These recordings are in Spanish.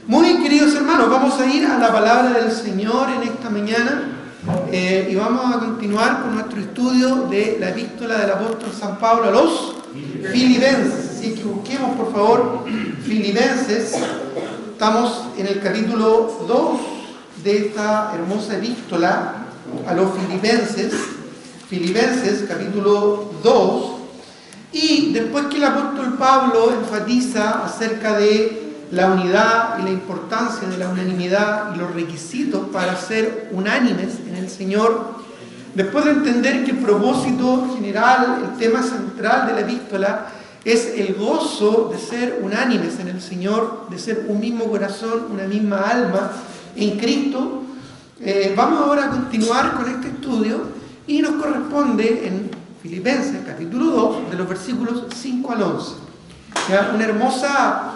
Muy queridos hermanos, vamos a ir a la palabra del Señor en esta mañana y vamos a continuar con nuestro estudio de la epístola del apóstol San Pablo a los Filipenses. Así que busquemos por favor Filipenses. Estamos en el capítulo 2 de esta hermosa epístola a los Filipenses. Filipenses capítulo 2. Y después que el apóstol Pablo enfatiza acerca de la unidad y la importancia de la unanimidad y los requisitos para ser unánimes en el Señor, después de entender que el propósito general, el tema central de la epístola es el gozo de ser unánimes en el Señor, de ser un mismo corazón, una misma alma en Cristo, vamos ahora a continuar con este estudio y nos corresponde en Filipenses capítulo 2 de los versículos 5 al 11. ¿Ya? Una hermosa,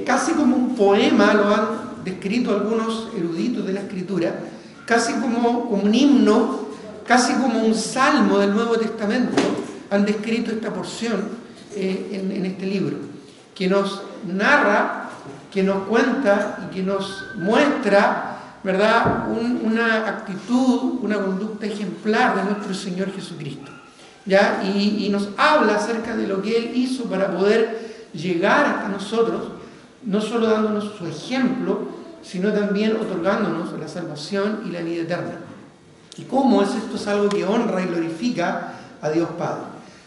casi como un poema, lo han descrito algunos eruditos de la Escritura, casi como un himno, casi como un salmo del Nuevo Testamento, han descrito esta porción en este libro, que nos narra, que nos cuenta y que nos muestra, ¿verdad?, una actitud, una conducta ejemplar de nuestro Señor Jesucristo, ¿ya? Y nos habla acerca de lo que Él hizo para poder llegar hasta nosotros, no solo dándonos su ejemplo, sino también otorgándonos la salvación y la vida eterna. Y cómo esto es algo que honra y glorifica a Dios Padre.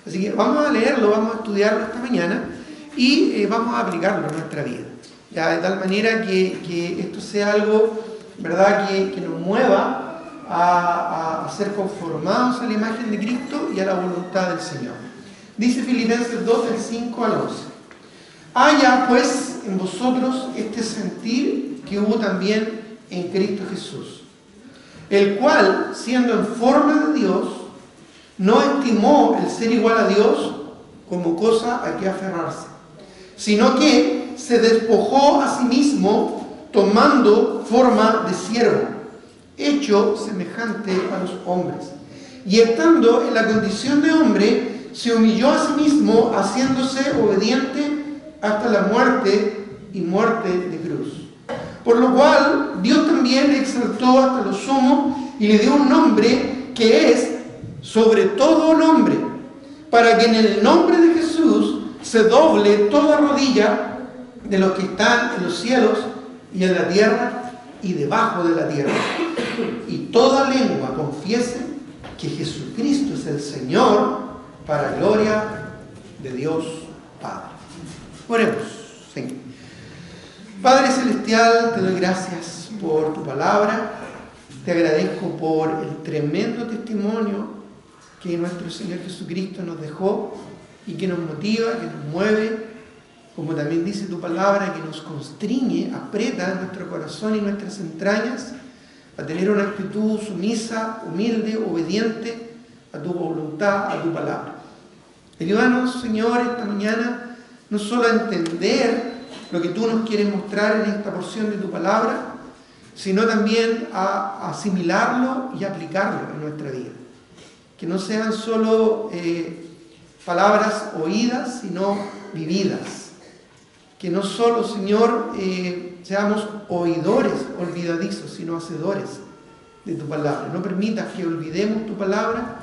Así que vamos a leerlo, vamos a estudiarlo esta mañana y vamos a aplicarlo en nuestra vida, ¿ya? De tal manera que esto sea algo, ¿verdad?, que nos mueva a ser conformados a la imagen de Cristo y a la voluntad del Señor. Dice Filipenses 2, del 5 al 11. Haya pues en vosotros este sentir que hubo también en Cristo Jesús, el cual, siendo en forma de Dios, no estimó el ser igual a Dios como cosa a que aferrarse, sino que se despojó a sí mismo, tomando forma de siervo, hecho semejante a los hombres, y estando en la condición de hombre, se humilló a sí mismo, haciéndose obediente hasta la muerte y muerte de cruz. Por lo cual Dios también le exaltó hasta lo sumo y le dio un nombre que es sobre todo nombre, para que en el nombre de Jesús se doble toda rodilla de los que están en los cielos y en la tierra y debajo de la tierra, y toda lengua confiese que Jesucristo es el Señor, para gloria de Dios Padre. Oremos, Señor. Padre Celestial, te doy gracias por tu palabra, te agradezco por el tremendo testimonio que nuestro Señor Jesucristo nos dejó y que nos motiva, que nos mueve, como también dice tu palabra, que nos constriñe, aprieta nuestro corazón y nuestras entrañas a tener una actitud sumisa, humilde, obediente a tu voluntad, a tu palabra. Ayúdanos, Señor, esta mañana no solo a entender lo que tú nos quieres mostrar en esta porción de tu palabra, sino también a asimilarlo y aplicarlo en nuestra vida. Que no sean solo palabras oídas, sino vividas. Que no solo, Señor, seamos oidores olvidadizos, sino hacedores de tu palabra. No permitas que olvidemos tu palabra.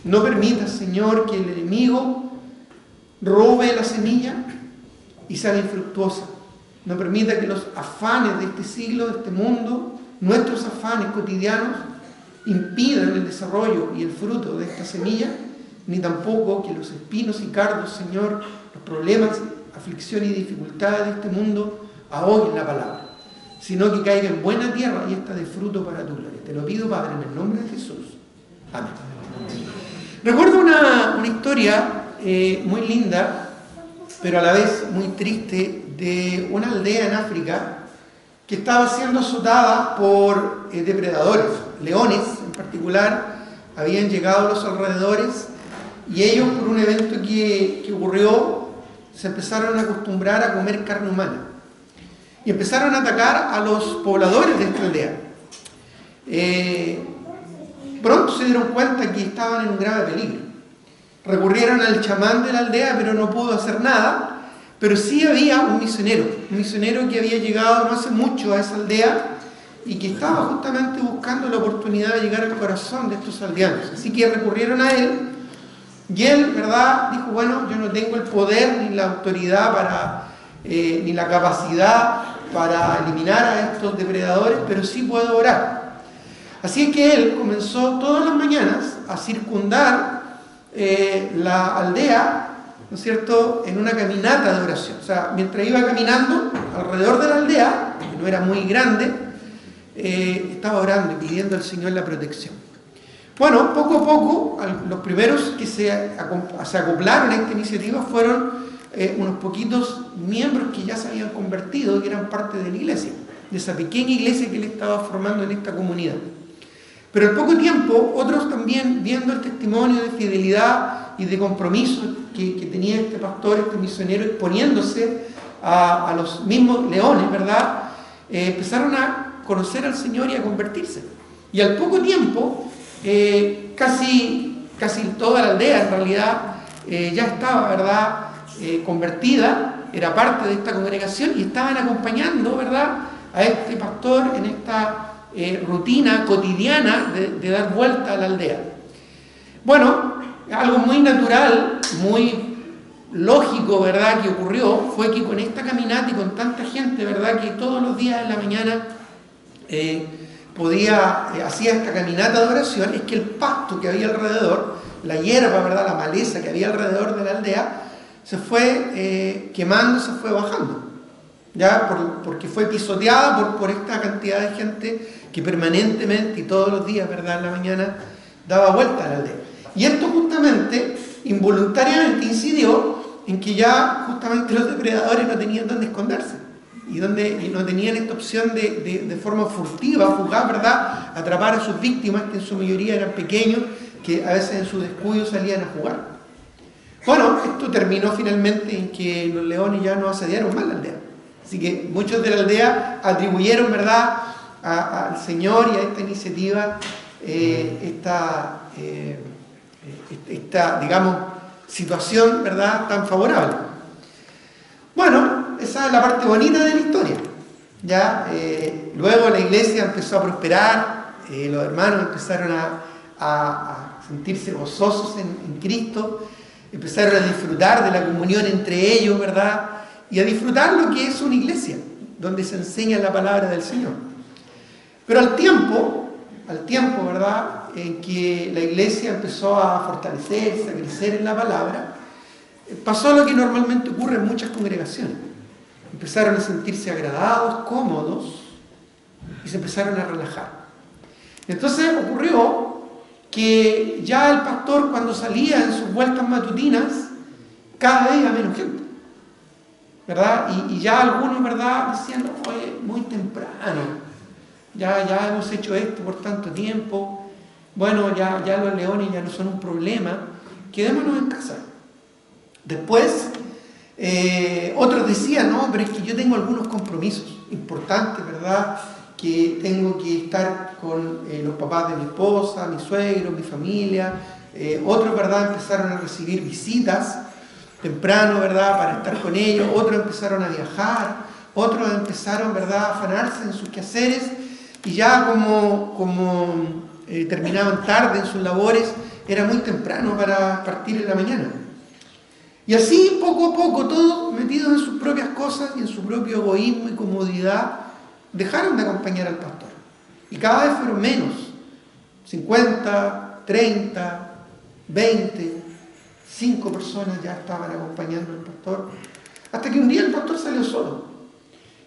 No permitas, Señor, que el enemigo robe la semilla y sea infructuosa. No permita que los afanes de este siglo, de este mundo, nuestros afanes cotidianos, impidan el desarrollo y el fruto de esta semilla, ni tampoco que los espinos y cardos, Señor, los problemas, aflicción y dificultades de este mundo ahoguen la palabra, sino que caiga en buena tierra y esta de fruto para tu gloria. Te lo pido, Padre, en el nombre de Jesús. Amén. Recuerdo una historia muy linda, pero a la vez muy triste, de una aldea en África que estaba siendo azotada por depredadores, leones en particular. Habían llegado a los alrededores y ellos, por un evento que ocurrió, se empezaron a acostumbrar a comer carne humana y empezaron a atacar a los pobladores de esta aldea. Pronto se dieron cuenta que estaban en un grave peligro. Recurrieron al chamán de la aldea, pero no pudo hacer nada, Pero sí había un misionero que había llegado no hace mucho a esa aldea y que estaba justamente buscando la oportunidad de llegar al corazón de estos aldeanos. Así que recurrieron a él y él, ¿verdad?, dijo, bueno, yo no tengo el poder ni la autoridad ni la capacidad para eliminar a estos depredadores, pero sí puedo orar. Así es que él comenzó todas las mañanas a circundar la aldea, ¿no es cierto?, en una caminata de oración. O sea, mientras iba caminando alrededor de la aldea, que no era muy grande, estaba orando y pidiendo al Señor la protección. Bueno, poco a poco, los primeros que se acoplaron a esta iniciativa fueron unos poquitos miembros que ya se habían convertido, que eran parte de la iglesia, de esa pequeña iglesia que él estaba formando en esta comunidad. Pero al poco tiempo, otros también, viendo el testimonio de fidelidad y de compromiso que tenía este pastor, este misionero, exponiéndose a los mismos leones, ¿verdad?, empezaron a conocer al Señor y a convertirse. Y al poco tiempo, casi toda la aldea en realidad ya estaba, ¿verdad?, convertida, era parte de esta congregación y estaban acompañando, ¿verdad?, a este pastor en esta rutina cotidiana de dar vuelta a la aldea. Bueno, algo muy natural, muy lógico, ¿verdad?, que ocurrió fue que con esta caminata y con tanta gente, ¿verdad?, que todos los días en la mañana hacía esta caminata de oración, es que el pasto que había alrededor, la hierba, ¿verdad?, la maleza que había alrededor de la aldea, se fue quemando, se fue bajando, ¿ya? Porque fue pisoteada por esta cantidad de gente que permanentemente y todos los días, ¿verdad?, en la mañana daba vuelta a la aldea. Y esto justamente, involuntariamente incidió en que ya justamente los depredadores no tenían dónde esconderse y no tenían esta opción de forma furtiva, fugaz, ¿verdad?, atrapar a sus víctimas, que en su mayoría eran pequeños, que a veces en su descuido salían a jugar. Bueno, esto terminó finalmente en que los leones ya no asediaron más la aldea. Así que muchos de la aldea atribuyeron, ¿verdad?, al Señor y a esta iniciativa esta, digamos, situación, ¿verdad?, tan favorable. Bueno, esa es la parte bonita de la historia. Ya, luego la iglesia empezó a prosperar, los hermanos empezaron a sentirse gozosos en Cristo, empezaron a disfrutar de la comunión entre ellos, ¿verdad?, y a disfrutar lo que es una iglesia, donde se enseña la palabra del Señor. Pero al tiempo, ¿verdad?, en que la iglesia empezó a fortalecerse, a crecer en la palabra, pasó lo que normalmente ocurre en muchas congregaciones. Empezaron a sentirse agradados, cómodos, y se empezaron a relajar. Entonces ocurrió que ya el pastor, cuando salía en sus vueltas matutinas, cada vez iba menos gente, ¿verdad? Y ya algunos, ¿verdad?, decían, oye, muy temprano, ya hemos hecho esto por tanto tiempo, bueno, ya los leones ya no son un problema, quedémonos en casa. Después, otros decían, no, pero es que yo tengo algunos compromisos importantes, ¿verdad?, que tengo que estar con los papás de mi esposa, mi suegro, mi familia. Otros, ¿verdad?, empezaron a recibir visitas temprano, ¿verdad?, para estar con ellos. Otros empezaron a viajar, otros empezaron, ¿verdad?, a afanarse en sus quehaceres, y ya como terminaban tarde en sus labores, era muy temprano para partir en la mañana. Y así, poco a poco, todos metidos en sus propias cosas y en su propio egoísmo y comodidad, dejaron de acompañar al pastor. Y cada vez fueron menos, 50, 30, 20, 5 personas ya estaban acompañando al pastor, hasta que un día el pastor salió solo.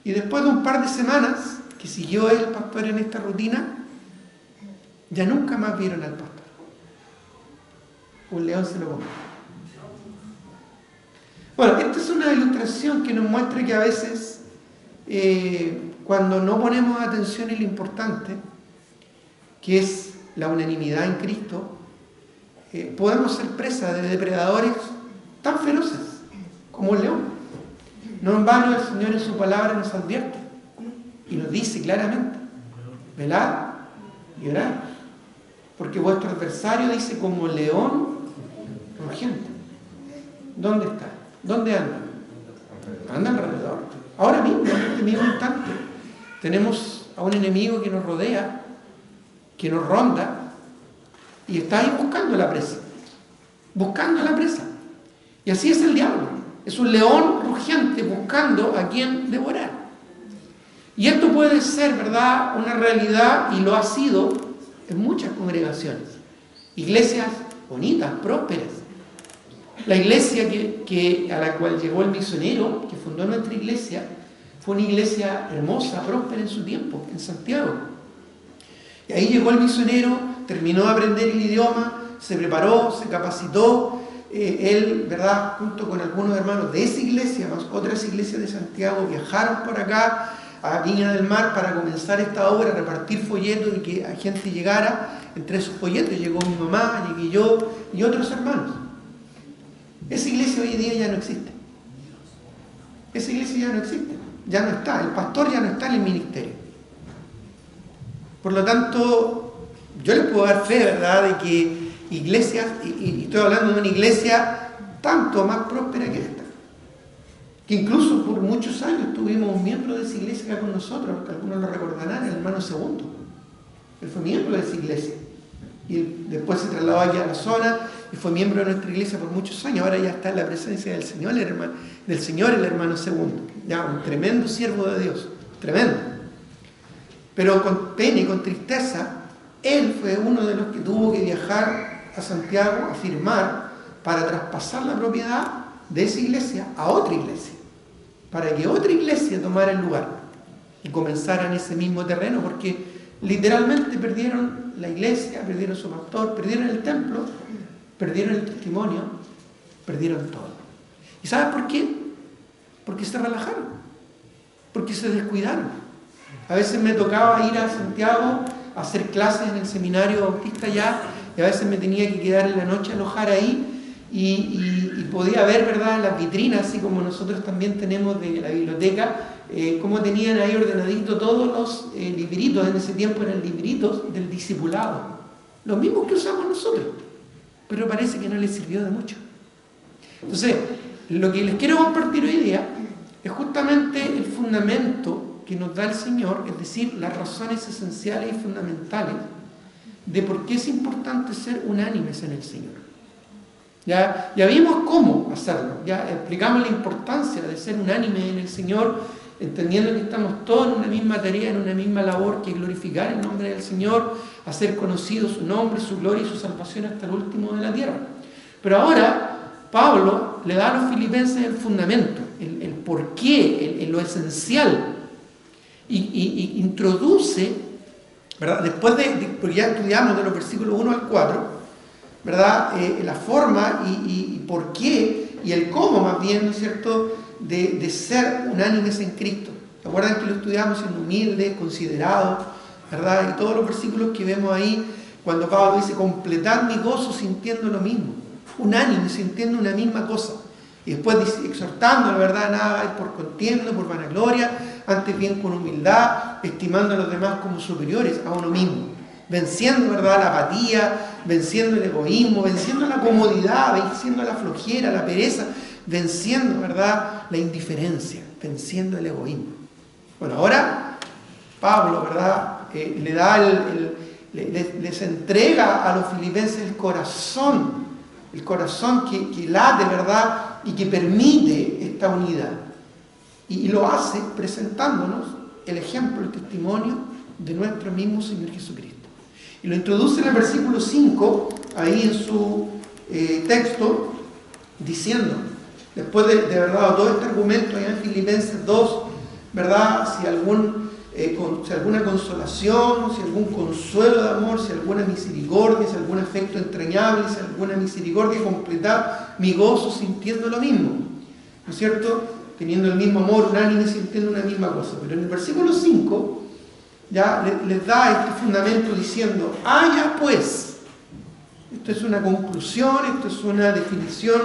Y después de un par de semanas que siguió el pastor en esta rutina, ya nunca más vieron al pastor. Un león se lo comió. Bueno, esta es una ilustración que nos muestra que a veces, cuando no ponemos atención en lo importante, que es la unanimidad en Cristo, podemos ser presa de depredadores tan feroces como el león. No en vano el Señor en su palabra nos advierte y nos dice claramente: velad y orad, porque vuestro adversario, dice, como león rugiente. ¿Dónde está? ¿Dónde anda? Anda alrededor. Ahora mismo, en este mismo instante, tenemos a un enemigo que nos rodea, que nos ronda, y está ahí buscando la presa. Buscando la presa. Y así es el diablo. Es un león rugiente buscando a quien devorar. Y esto puede ser, ¿verdad?, una realidad, y lo ha sido en muchas congregaciones. Iglesias bonitas, prósperas. La iglesia a la cual llegó el misionero, que fundó nuestra iglesia, fue una iglesia hermosa, próspera en su tiempo, en Santiago. Y ahí llegó el misionero, terminó de aprender el idioma, se preparó, se capacitó. Él, ¿verdad?, junto con algunos hermanos de esa iglesia, más otras iglesias de Santiago, viajaron por acá a Viña del Mar para comenzar esta obra, repartir folletos y que la gente llegara. Entre esos folletos llegó mi mamá, llegué yo y otros hermanos. Esa iglesia hoy en día ya no existe. Esa iglesia ya no existe, ya no está, el pastor ya no está en el ministerio. Por lo tanto, yo les puedo dar fe, ¿verdad?, de que iglesias, y estoy hablando de una iglesia tanto más próspera que esta, que incluso por muchos años tuvimos un miembro de esa iglesia acá con nosotros, que algunos lo recordarán, el hermano Segundo. Él fue miembro de esa iglesia y después se trasladó aquí a la zona y fue miembro de nuestra iglesia por muchos años. Ahora ya está en la presencia del Señor, el hermano Segundo, ya un tremendo siervo de Dios, tremendo. Pero con pena y con tristeza, él fue uno de los que tuvo que viajar a Santiago a firmar para traspasar la propiedad de esa iglesia a otra iglesia, para que otra iglesia tomara el lugar y comenzara en ese mismo terreno, porque literalmente perdieron la iglesia, perdieron su pastor, perdieron el templo, perdieron el testimonio, perdieron todo. ¿Y sabes por qué? Porque se relajaron, porque se descuidaron. A veces me tocaba ir a Santiago a hacer clases en el seminario bautista allá, y a veces me tenía que quedar en la noche a alojar ahí, y podía ver, ¿verdad?, las vitrinas, así como nosotros también tenemos de la biblioteca, cómo tenían ahí ordenadito todos los libritos. En ese tiempo eran libritos del discipulado, los mismos que usamos nosotros, pero parece que no les sirvió de mucho. Entonces, lo que les quiero compartir hoy día es justamente el fundamento que nos da el Señor, es decir, las razones esenciales y fundamentales de por qué es importante ser unánimes en el Señor. Ya vimos cómo hacerlo, ya explicamos la importancia de ser unánimes en el Señor, entendiendo que estamos todos en una misma tarea, en una misma labor, que es glorificar el nombre del Señor, hacer conocido su nombre, su gloria y su salvación hasta el último de la tierra. Pero ahora Pablo le da a los filipenses el fundamento, el por qué, lo esencial, y introduce, ¿verdad?, después porque ya estudiamos de los versículos 1 al 4, ¿verdad?, la forma y por qué, y el cómo más bien, ¿no es cierto?, de ser unánimes en Cristo. ¿Se acuerdan que lo estudiamos en humilde, considerado, ¿verdad? Y todos los versículos que vemos ahí, cuando Pablo dice, completad mi gozo sintiendo lo mismo, unánime, sintiendo una misma cosa. Y después dice, exhortando, la verdad, nada es por contienda, por vanagloria, antes bien con humildad, estimando a los demás como superiores a uno mismo, venciendo, ¿verdad?, la apatía, venciendo el egoísmo, venciendo la comodidad, venciendo la flojera, la pereza, venciendo, ¿verdad?, la indiferencia, venciendo el egoísmo. Bueno, ahora Pablo, ¿verdad?, les entrega a los filipenses el corazón que late, ¿verdad?, y que permite esta unidad. Y lo hace presentándonos el ejemplo, el testimonio de nuestro mismo Señor Jesucristo. Y lo introduce en el versículo 5, ahí en su texto, diciendo, después de verdad todo este argumento allá en Filipenses 2, ¿verdad?, si alguna consolación, si algún consuelo de amor, si alguna misericordia, si algún afecto entrañable, si alguna misericordia, completar mi gozo sintiendo lo mismo, ¿no es cierto?, teniendo el mismo amor, unánime, sintiendo una misma cosa. Pero en el versículo 5 ya les da este fundamento diciendo, haya pues, esto es una conclusión, esto es una definición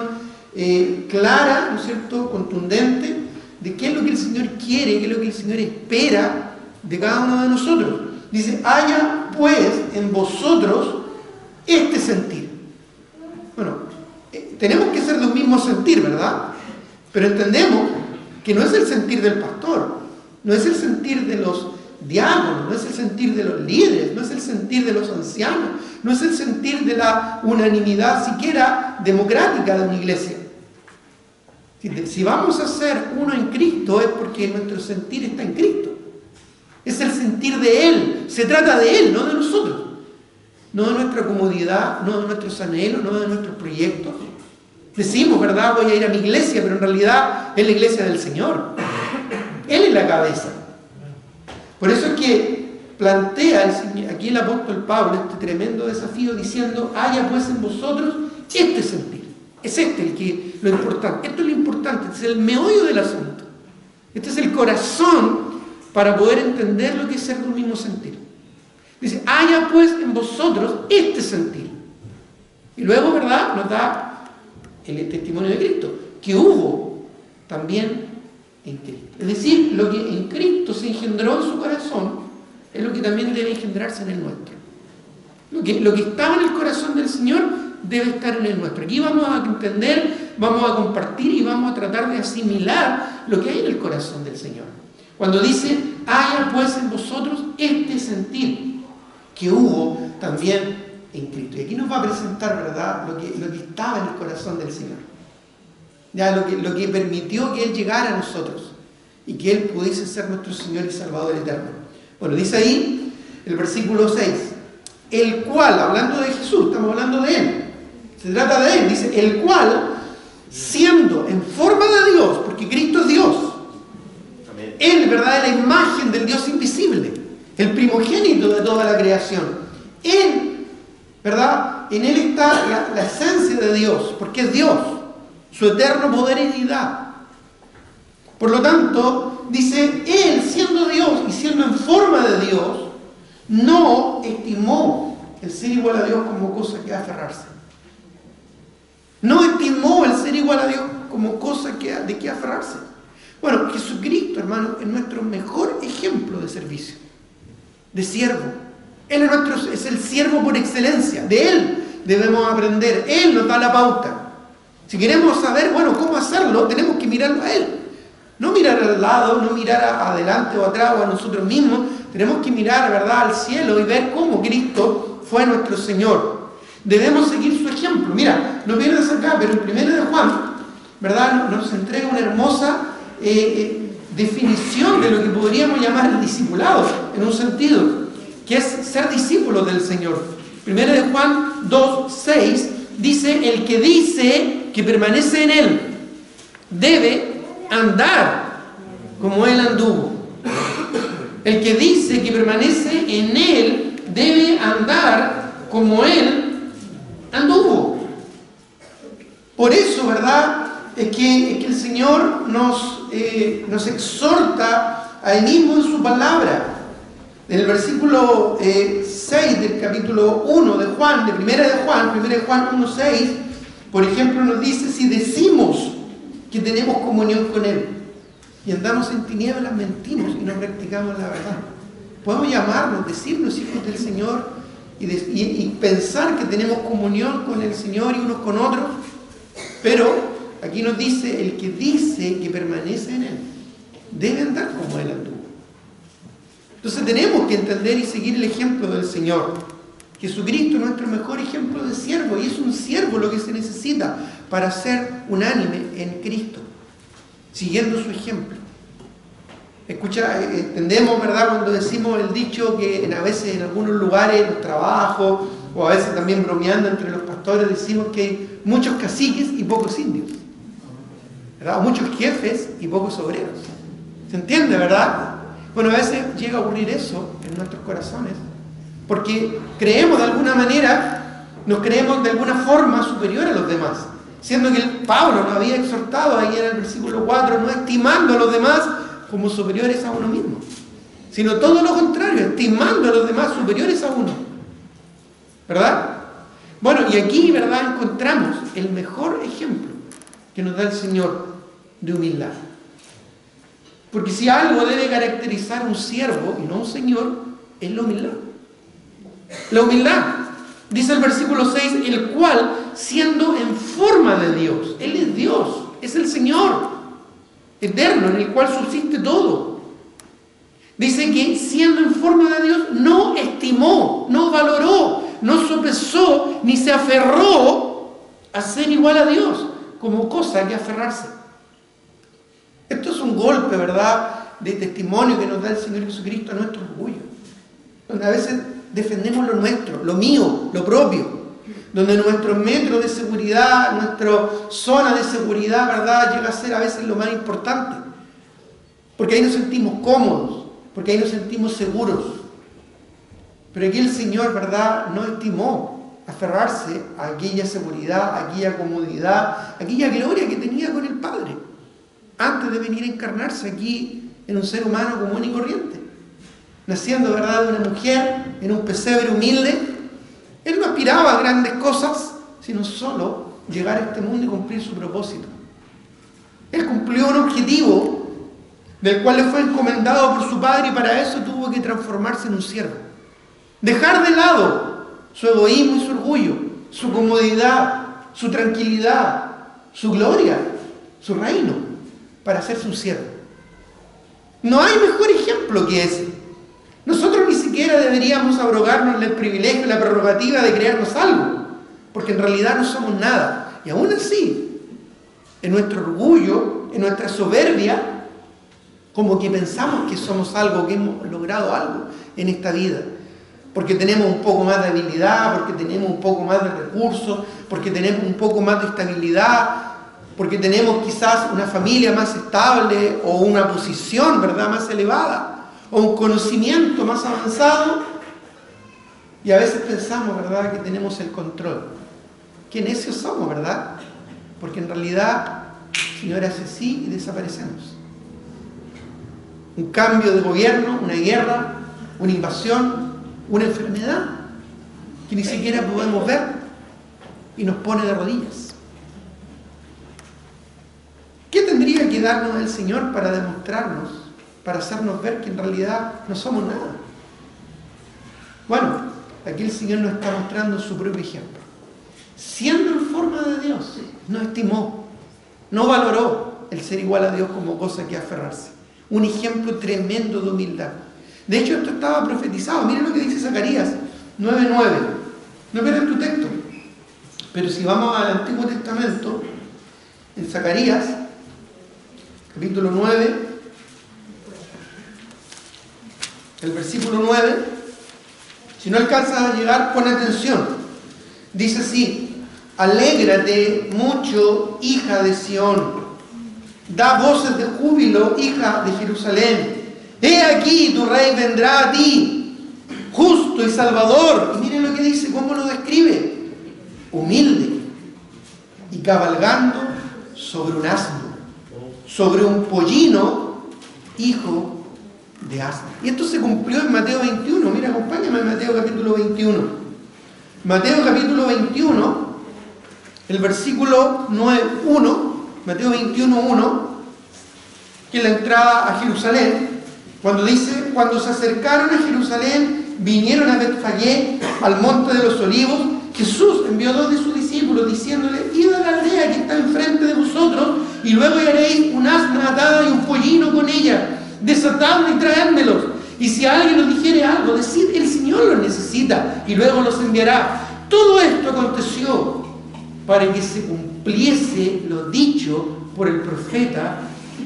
clara, ¿no es cierto?, contundente, de qué es lo que el Señor quiere, qué es lo que el Señor espera de cada uno de nosotros. Dice, haya pues en vosotros este sentir. Bueno, tenemos que ser de un mismo sentir, ¿verdad? Pero entendemos que no es el sentir del pastor, no es el sentir de los diáconos, no es el sentir de los líderes, no es el sentir de los ancianos, no es el sentir de la unanimidad siquiera democrática de una iglesia. Si vamos a ser uno en Cristo es porque nuestro sentir está en Cristo. Es el sentir de Él, se trata de Él, no de nosotros, no de nuestra comodidad, no de nuestros anhelos, no de nuestros proyectos. Decimos, ¿verdad? Voy a ir a mi iglesia, pero en realidad es la iglesia del Señor. Él es la cabeza. Por eso es que plantea aquí el apóstol Pablo este tremendo desafío diciendo: haya pues en vosotros este sentir. Es lo importante. Esto es lo importante, este es el meollo del asunto. Este es el corazón para poder entender lo que es ser de un mismo sentir. Dice: haya pues en vosotros este sentir. Y luego, ¿verdad?, nos da el testimonio de Cristo, que hubo también en Cristo. Es decir, lo que en Cristo se engendró en su corazón es lo que también debe engendrarse en el nuestro. Lo que estaba en el corazón del Señor debe estar en el nuestro. Aquí vamos a entender, vamos a compartir y vamos a tratar de asimilar lo que hay en el corazón del Señor. Cuando dice: haya pues en vosotros este sentir que hubo también en Cristo. Y aquí nos va a presentar, ¿verdad?, lo que estaba en el corazón del Señor. Ya lo que permitió que Él llegara a nosotros y que Él pudiese ser nuestro Señor y Salvador eterno. Bueno, dice ahí el versículo 6, el cual, hablando de Jesús, estamos hablando de Él, se trata de Él, dice: el cual, siendo en forma de Dios, porque Cristo es Dios, amén, Él, ¿verdad?, es la imagen del Dios invisible, el primogénito de toda la creación. Él, ¿verdad?, en Él está la esencia de Dios, porque es Dios, su eterno poder y deidad. Por lo tanto, dice: Él, siendo Dios y siendo en forma de Dios, no estimó el ser igual a Dios como cosa que aferrarse. No estimó el ser igual a Dios como cosa de que aferrarse. Bueno, Jesucristo, hermano, es nuestro mejor ejemplo de servicio, de siervo. Él es el siervo por excelencia. De Él debemos aprender. Él nos da la pauta. Si queremos saber, bueno, cómo hacerlo, tenemos que mirarlo a Él. No mirar al lado, no mirar adelante o atrás o a nosotros mismos. Tenemos que mirar, ¿verdad?, al cielo y ver cómo Cristo fue nuestro Señor. Debemos seguir su ejemplo. Mira, no pierdas acá, pero en 1 de Juan, ¿verdad?, nos entrega una hermosa definición de lo que podríamos llamar el discipulado, en un sentido, que es ser discípulos del Señor. 1 de Juan 2:6 dice: el que dice que permanece en Él debe andar como Él anduvo. El que dice que permanece en Él debe andar como Él anduvo. Por eso, ¿verdad?, es que el Señor nos exhorta a Él mismo en su palabra. En el versículo 6 del capítulo 1 de Juan, de 1 de Juan 1:6, por ejemplo, nos dice: si decimos que tenemos comunión con Él y andamos en tinieblas, mentimos y no practicamos la verdad. Podemos llamarnos, decirnos hijos del Señor y pensar que tenemos comunión con el Señor y unos con otros, pero aquí nos dice: el que dice que permanece en Él debe andar como Él anduvo. Entonces tenemos que entender y seguir el ejemplo del Señor. Jesucristo es nuestro mejor ejemplo de siervo, y es un siervo lo que se necesita para ser unánime en Cristo, siguiendo su ejemplo. Escucha, entendemos, ¿verdad?, cuando decimos el dicho que a veces en algunos lugares, en los trabajos, o a veces también bromeando entre los pastores, decimos que hay muchos caciques y pocos indios, ¿verdad? Muchos jefes y pocos obreros. ¿Se entiende, verdad? Bueno, a veces llega a ocurrir eso en nuestros corazones, porque creemos de alguna manera, nos creemos de alguna forma superior a los demás, siendo que Pablo nos había exhortado ahí en el versículo 4, no estimando a los demás como superiores a uno mismo, sino todo lo contrario, estimando a los demás superiores a uno, ¿verdad? Bueno, y aquí, ¿verdad?, encontramos el mejor ejemplo que nos da el Señor de humildad. Porque si algo debe caracterizar a un siervo y no a un señor, es la humildad. La humildad. Dice el versículo 6, el cual, siendo en forma de Dios, Él es Dios, es el Señor. eterno, en el cual subsiste todo. Dice que siendo en forma de Dios, no estimó, no valoró, no sopesó, ni se aferró a ser igual a Dios, como cosa que aferrarse. Esto es un golpe, ¿verdad?, de testimonio que nos da el Señor Jesucristo a nuestro orgullo. Donde a veces defendemos lo nuestro, lo mío, lo propio. Donde nuestro metro de seguridad, nuestra zona de seguridad, ¿verdad?, llega a ser a veces lo más importante. Porque ahí nos sentimos cómodos, porque ahí nos sentimos seguros. Pero aquí el Señor, ¿verdad?, no estimó aferrarse a aquella seguridad, a aquella comodidad, a aquella gloria que tenía con el Padre, antes de venir a encarnarse aquí en un ser humano común y corriente. Naciendo, ¿verdad?, de una mujer en un pesebre humilde. Él no aspiraba a grandes cosas, sino solo llegar a este mundo y cumplir su propósito. Él cumplió un objetivo del cual le fue encomendado por su Padre, y para eso tuvo que transformarse en un siervo. Dejar de lado su egoísmo y su orgullo, su comodidad, su tranquilidad, su gloria, su reino, para hacerse un siervo. No hay mejor ejemplo que ese. Nosotros ni siquiera deberíamos abrogarnos el privilegio, la prerrogativa de crearnos algo, porque en realidad no somos nada. Y aún así, en nuestro orgullo, en nuestra soberbia, como que pensamos que somos algo, que hemos logrado algo en esta vida, porque tenemos un poco más de habilidad, porque tenemos un poco más de recursos, porque tenemos un poco más de estabilidad, porque tenemos quizás una familia más estable o una posición, ¿verdad?, más elevada, o un conocimiento más avanzado, y a veces pensamos, ¿verdad?, que tenemos el control. Qué necios somos, ¿verdad? Porque en realidad el Señor hace así y desaparecemos. Un cambio de gobierno, una guerra, una invasión, una enfermedad que ni siquiera podemos ver y nos pone de rodillas. ¿Qué tendría que darnos el Señor para demostrarnos, para hacernos ver que en realidad no somos nada? Bueno, aquí el Señor nos está mostrando su propio ejemplo. Siendo en forma de Dios, no estimó, no valoró el ser igual a Dios como cosa que aferrarse. Un ejemplo tremendo de humildad. De hecho, esto estaba profetizado. Miren lo que dice Zacarías 9:9. No pierdas tu texto. Pero si vamos al Antiguo Testamento, en Zacarías, capítulo 9, el versículo 9, si no alcanzas a llegar, pon atención. Dice así: alégrate mucho, hija de Sión. Da voces de júbilo, hija de Jerusalén. He aquí, tu rey vendrá a ti, justo y salvador. Y miren lo que dice, cómo lo describe: humilde y cabalgando sobre un asno, sobre un pollino, hijo de asno. Y esto se cumplió en Mateo 21. Mira, acompáñame en Mateo capítulo 21. Mateo capítulo 21, el versículo 9:1, Mateo 21:1, que es la entrada a Jerusalén, cuando dice: cuando se acercaron a Jerusalén, vinieron a Betfagé, al monte de los olivos. Jesús envió 2 de sus discípulos, diciéndole: id a la aldea que está enfrente de vosotros, y luego hallaréis un asna atada y un pollino con ella. Desatadlos y traédmelos. Y si alguien os dijere algo, decid: el Señor los necesita, y luego los enviará. Todo esto aconteció para que se cumpliese lo dicho por el profeta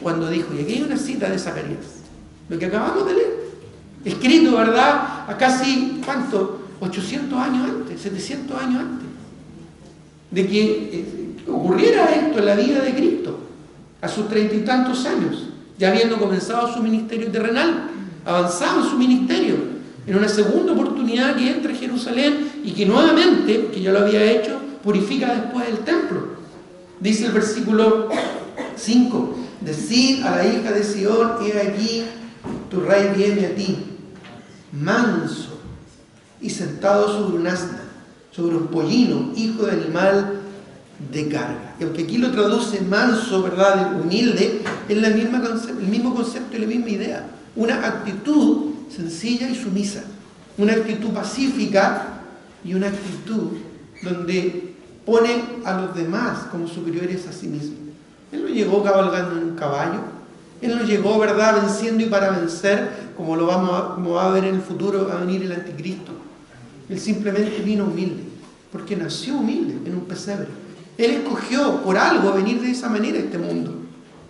cuando dijo, y aquí hay una cita de Zacarías, lo que acabamos de leer, escrito, ¿verdad?, a casi, ¿cuánto?, 800 años antes, 700 años antes, de que ocurriera esto en la vida de Cristo, a sus 30 y tantos años, ya habiendo comenzado su ministerio terrenal, avanzado en su ministerio, en una segunda oportunidad que entra a Jerusalén y que nuevamente, que ya lo había hecho, purifica después el templo. Dice el versículo 5: decid a la hija de Sión, he aquí, tu rey viene a ti, manso y sentado sobre un asna, sobre un pollino, hijo de animal de carga. Y aunque aquí lo traduce manso, ¿verdad?, humilde, es el mismo concepto y la misma idea. Una actitud sencilla y sumisa, una actitud pacífica y una actitud donde pone a los demás como superiores a sí mismo. Él no llegó cabalgando en un caballo, Él no llegó, ¿verdad?, venciendo y para vencer, como va a ver en el futuro, va a venir el anticristo. Él simplemente vino humilde, porque nació humilde en un pesebre. Él escogió por algo venir de esa manera a este mundo.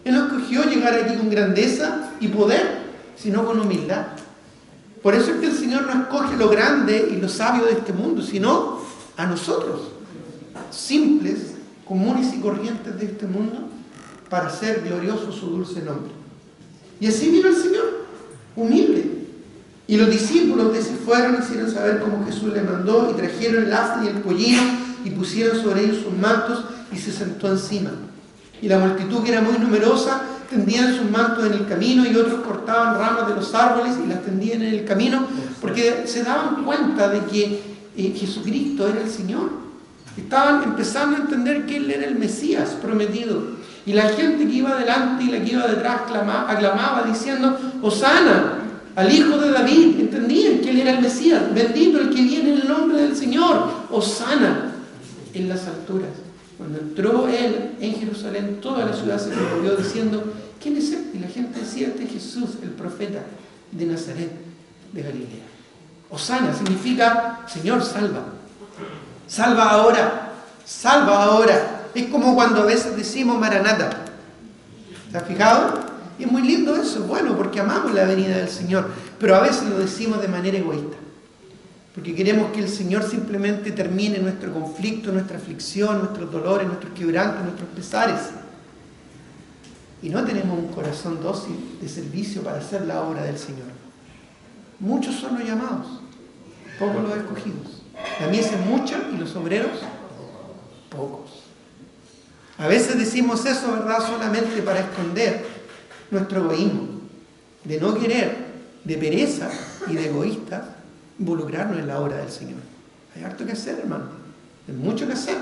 Él no escogió llegar aquí con grandeza y poder, sino con humildad. Por eso es que el Señor no escoge lo grande y lo sabio de este mundo, sino a nosotros, simples, comunes y corrientes de este mundo, para hacer glorioso su dulce nombre. Y así vino el Señor, humilde. Y los discípulos se fueron, hicieron saber cómo Jesús le mandó, y trajeron el asna y el pollino, y pusieron sobre ellos sus mantos, y se sentó encima. Y la multitud, que era muy numerosa, tendían sus mantos en el camino, y otros cortaban ramas de los árboles y las tendían en el camino, porque se daban cuenta de que Jesucristo era el Señor. Estaban empezando a entender que Él era el Mesías prometido. Y la gente que iba adelante y la que iba detrás aclamaba diciendo: Hosana al Hijo de David. Entendían que Él era el Mesías. Bendito el que viene en el nombre del Señor. Hosana en las alturas. Cuando entró Él en Jerusalén, toda la ciudad se conmovió diciendo: ¿quién es Él? Y la gente decía: este es Jesús, el profeta de Nazaret de Galilea. Hosana significa: Señor, salva. Salva ahora. Salva ahora. Es como cuando a veces decimos Maranata. ¿Se ha fijado? Y es muy lindo eso, es bueno, porque amamos la venida del Señor, pero a veces lo decimos de manera egoísta, porque queremos que el Señor simplemente termine nuestro conflicto, nuestra aflicción, nuestros dolores, nuestros quebrantos, nuestros pesares. Y no tenemos un corazón dócil de servicio para hacer la obra del Señor. Muchos son los llamados, pocos los escogidos. La mies es mucha y los obreros pocos. A veces decimos eso, ¿verdad?, solamente para esconder nuestro egoísmo, de no querer, de pereza y de egoísta, involucrarnos en la obra del Señor. Hay harto que hacer, hermano. Hay mucho que hacer.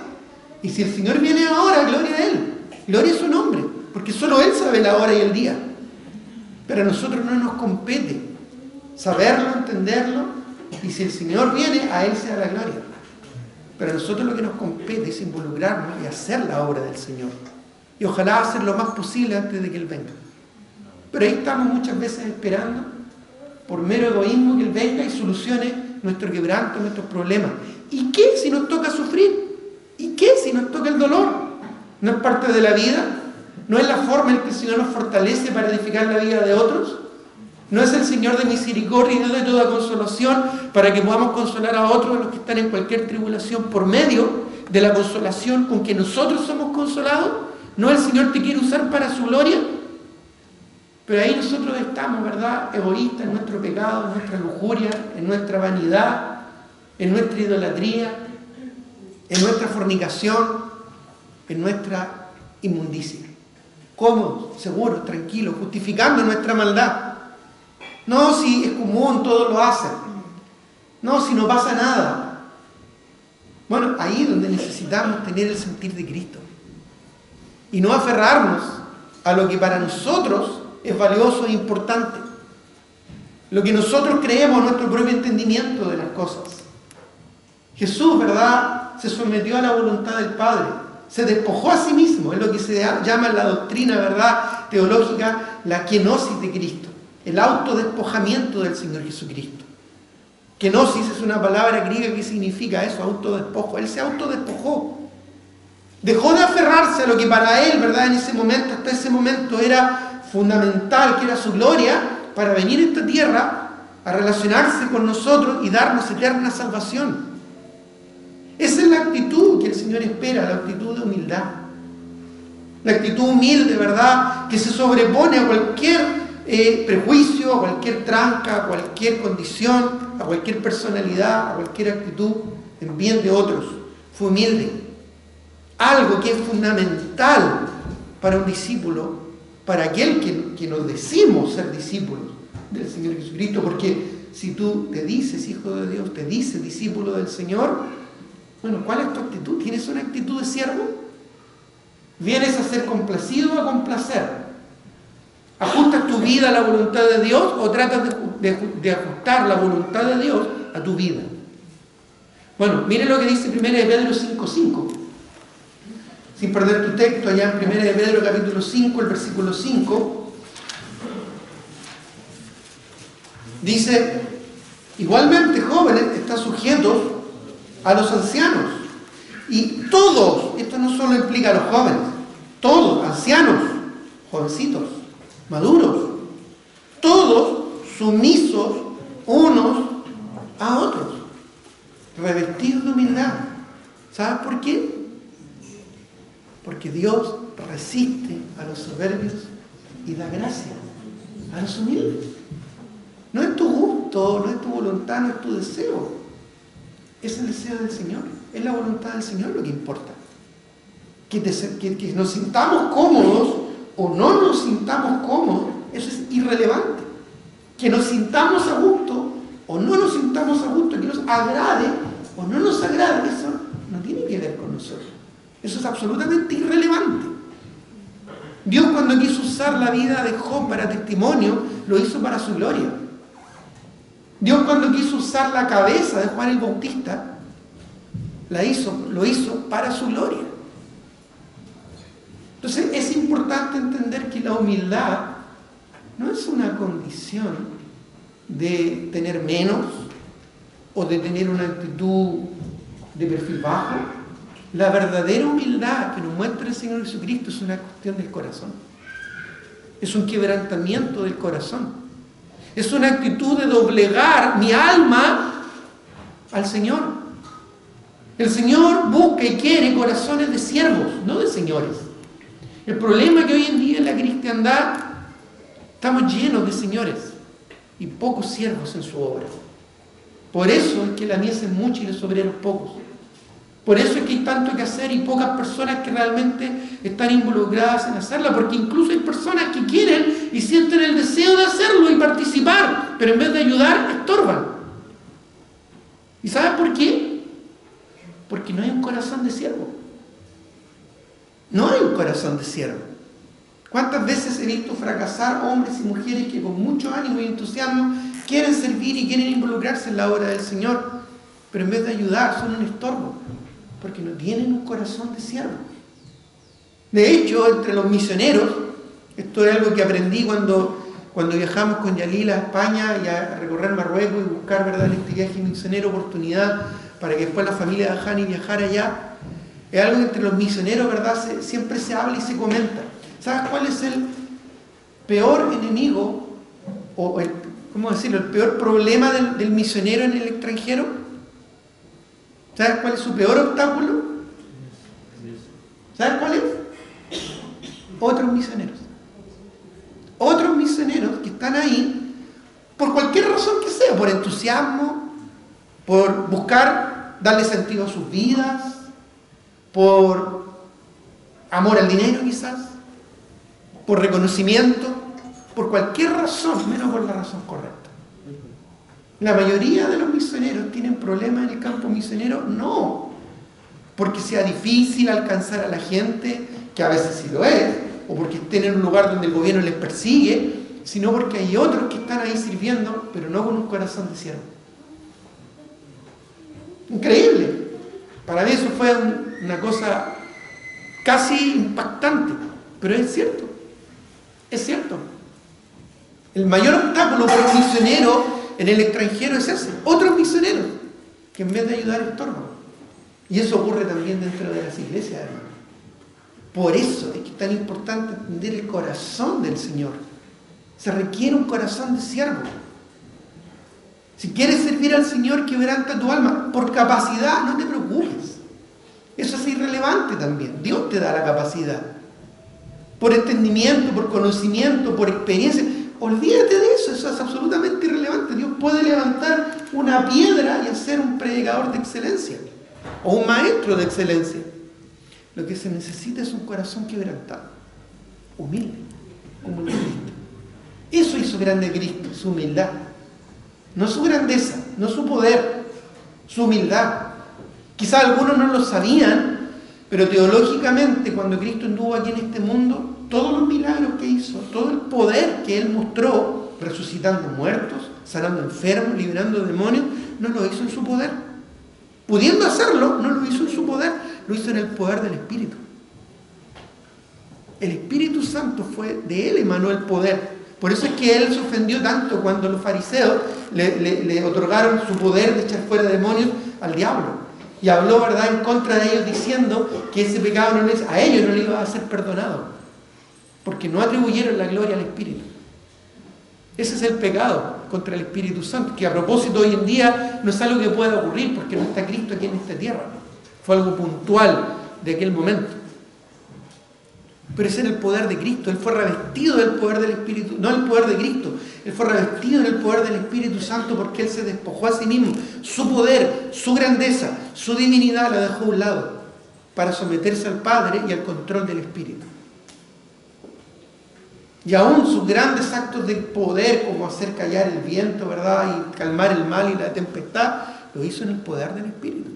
Y si el Señor viene ahora, gloria a Él. Gloria a su nombre. Porque solo Él sabe la hora y el día. Pero a nosotros no nos compete saberlo, entenderlo. Y si el Señor viene, a Él sea la gloria. Pero a nosotros lo que nos compete es involucrarnos y hacer la obra del Señor. Y ojalá hacer lo más posible antes de que Él venga. Pero ahí estamos muchas veces esperando, por mero egoísmo, que Él venga y solucione nuestro quebranto, nuestros problemas. ¿Y qué si nos toca sufrir? ¿Y qué si nos toca el dolor? ¿No es parte de la vida? ¿No es la forma en que el Señor nos fortalece para edificar la vida de otros? ¿No es el Señor de misericordia y Dios de toda consolación para que podamos consolar a otros, los que están en cualquier tribulación, por medio de la consolación con que nosotros somos consolados? ¿No el Señor te quiere usar para su gloria? Pero ahí nosotros estamos, ¿verdad?, egoístas en nuestro pecado, en nuestra lujuria, en nuestra vanidad, en nuestra idolatría, en nuestra fornicación, en nuestra inmundicia. Cómodos, seguros, tranquilos, justificando nuestra maldad. No, si es común, todos lo hacen. No, si no pasa nada. Bueno, ahí es donde necesitamos tener el sentir de Cristo. Y no aferrarnos a lo que para nosotros es valioso e importante. Lo que nosotros creemos, nuestro propio entendimiento de las cosas. Jesús, ¿verdad?, se sometió a la voluntad del Padre. Se despojó a sí mismo. Es lo que se llama en la doctrina, ¿verdad?, teológica, la kenosis de Cristo. El autodespojamiento del Señor Jesucristo. Kenosis es una palabra griega que significa eso, autodespojo. Él se autodespojó. Dejó de aferrarse a lo que para Él, ¿verdad?, en ese momento, hasta ese momento era fundamental, que era su gloria, para venir a esta tierra a relacionarse con nosotros y darnos eterna salvación. Esa es la actitud que el Señor espera, la actitud de humildad. La actitud humilde, ¿verdad?, que se sobrepone a cualquier prejuicio, a cualquier tranca, a cualquier condición, a cualquier personalidad, a cualquier actitud en bien de otros. Fue humilde. Algo que es fundamental para un discípulo, para aquel que nos decimos ser discípulos del Señor Jesucristo, porque si tú te dices hijo de Dios, te dices discípulo del Señor, bueno, ¿cuál es tu actitud? ¿Tienes una actitud de siervo? ¿Vienes a ser complacido o a complacer? ¿Ajustas tu vida a la voluntad de Dios o tratas de ajustar la voluntad de Dios a tu vida? Bueno, miren lo que dice 1 de Pedro 5:5. Sin perder tu texto, allá en 1 de Pedro capítulo 5, el versículo 5, Dice, igualmente jóvenes están sujetos a los ancianos. Y todos, esto no solo implica a los jóvenes, todos, ancianos, jovencitos, maduros, todos sumisos unos a otros, revestidos de humildad. ¿Sabes por qué? Porque Dios resiste a los soberbios y da gracia a los humildes. No es tu gusto, no es tu voluntad, no es tu deseo. Es el deseo del Señor, es la voluntad del Señor lo que importa. Que nos sintamos cómodos o no nos sintamos cómodos, eso es irrelevante. Que nos sintamos a gusto o no nos sintamos a gusto, que nos agrade o no nos agrade, eso no tiene que ver con nosotros. Eso es absolutamente irrelevante. Dios, cuando quiso usar la vida de Job para testimonio, lo hizo para su gloria. Dios, cuando quiso usar la cabeza de Juan el Bautista, lo hizo para su gloria. Entonces es importante entender que la humildad no es una condición de tener menos o de tener una actitud de perfil bajo. La verdadera humildad que nos muestra el Señor Jesucristo es una cuestión del corazón. Es un quebrantamiento del corazón. Es una actitud de doblegar mi alma al Señor. El Señor busca y quiere corazones de siervos, no de señores. El problema es que hoy en día en la cristiandad estamos llenos de señores y pocos siervos en su obra. Por eso es que la mies es mucha y los obreros pocos. Por eso es que hay tanto que hacer y pocas personas que realmente están involucradas en hacerla, porque incluso hay personas que quieren y sienten el deseo de hacerlo y participar, pero en vez de ayudar, estorban. ¿Y sabes por qué? Porque no hay un corazón de siervo. No hay un corazón de siervo. ¿Cuántas veces he visto fracasar hombres y mujeres que con mucho ánimo y entusiasmo quieren servir y quieren involucrarse en la obra del Señor, pero en vez de ayudar son un estorbo, porque no tienen un corazón de siervo? De hecho, entre los misioneros, esto es algo que aprendí cuando viajamos con Yalila a España y a recorrer Marruecos y buscar, ¿verdad?, en este viaje misionero oportunidad para que después la familia de Hani viajara allá. Es algo que entre los misioneros, ¿verdad?, siempre se habla y se comenta. ¿Sabes cuál es el peor enemigo o el peor problema del misionero en el extranjero? ¿Sabes cuál es su peor obstáculo? ¿Sabes cuál es? Otros misioneros. Otros misioneros que están ahí por cualquier razón que sea, por entusiasmo, por buscar darle sentido a sus vidas, por amor al dinero quizás, por reconocimiento, por cualquier razón, menos por la razón correcta. La mayoría de los misioneros tienen problemas en el campo misionero, no porque sea difícil alcanzar a la gente, que a veces sí lo es, o porque estén en un lugar donde el gobierno les persigue, sino porque hay otros que están ahí sirviendo, pero no con un corazón de siervo. Increíble. Para mí eso fue una cosa casi impactante, pero es cierto. Es cierto. El mayor obstáculo para un misionero en el extranjero es ese. Otros misioneros que en vez de ayudar estorban. Y eso ocurre también dentro de las iglesias, hermano. Por eso es que es tan importante entender el corazón del Señor. Se requiere un corazón de siervo. Si quieres servir al Señor, quebranta tu alma. Por capacidad, no te preocupes. Eso es irrelevante también. Dios te da la capacidad. Por entendimiento, por conocimiento, por experiencia. Olvídate de eso, eso es absolutamente irrelevante. Dios puede levantar una piedra y hacer un predicador de excelencia. O un maestro de excelencia. Lo que se necesita es un corazón quebrantado. Humilde, como el de Cristo. Eso hizo grande a Cristo, su humildad. No su grandeza, no su poder, su humildad. Quizás algunos no lo sabían, pero teológicamente cuando Cristo anduvo aquí en este mundo, todos los milagros que hizo, todo el poder que Él mostró, resucitando muertos, sanando enfermos, liberando demonios, no lo hizo en su poder. Pudiendo hacerlo, no lo hizo en su poder, lo hizo en el poder del Espíritu. El Espíritu Santo fue, de Él emanó el poder Por eso es que él se ofendió tanto cuando los fariseos le otorgaron su poder de echar fuera demonios al diablo. Y habló, ¿verdad?, en contra de ellos, diciendo que ese pecado a ellos no les iba a ser perdonado, porque no atribuyeron la gloria al Espíritu. Ese es el pecado contra el Espíritu Santo, que a propósito hoy en día no es algo que pueda ocurrir porque no está Cristo aquí en esta tierra. Fue algo puntual de aquel momento. Pero ese era el poder de Cristo. Él fue revestido del poder del Espíritu, no el poder de Cristo. Él fue revestido del poder del Espíritu Santo porque Él se despojó a sí mismo. Su poder, su grandeza, su divinidad la dejó a un lado para someterse al Padre y al control del Espíritu. Y aún sus grandes actos de poder, como hacer callar el viento, ¿verdad?, y calmar el mal y la tempestad, lo hizo en el poder del Espíritu.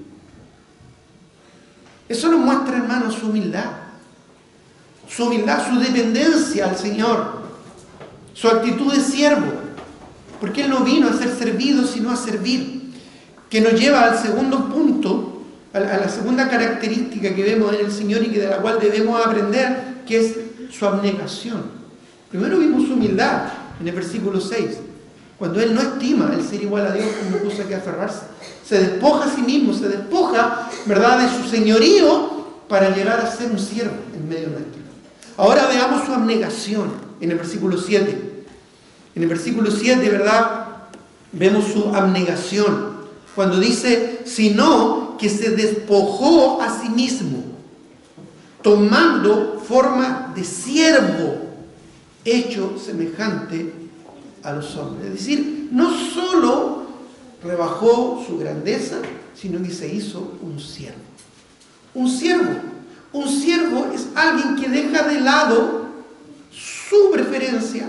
Eso nos muestra, hermanos, su humildad, su dependencia al Señor, su actitud de siervo, porque Él no vino a ser servido, sino a servir, que nos lleva al segundo punto, a la segunda característica que vemos en el Señor y de la cual debemos aprender, que es su abnegación. Primero vimos su humildad en el versículo 6, cuando Él no estima el ser igual a Dios como cosa que aferrarse. Se despoja a sí mismo, se despoja, ¿verdad?, de su señorío para llegar a ser un siervo en medio nuestro. Ahora veamos su abnegación en el versículo 7. En el versículo 7, ¿verdad?, vemos su abnegación. Cuando dice, sino que se despojó a sí mismo, tomando forma de siervo, hecho semejante a los hombres. Es decir, no solo rebajó su grandeza, sino que se hizo un siervo. Un siervo. Un siervo es alguien que deja de lado su preferencia,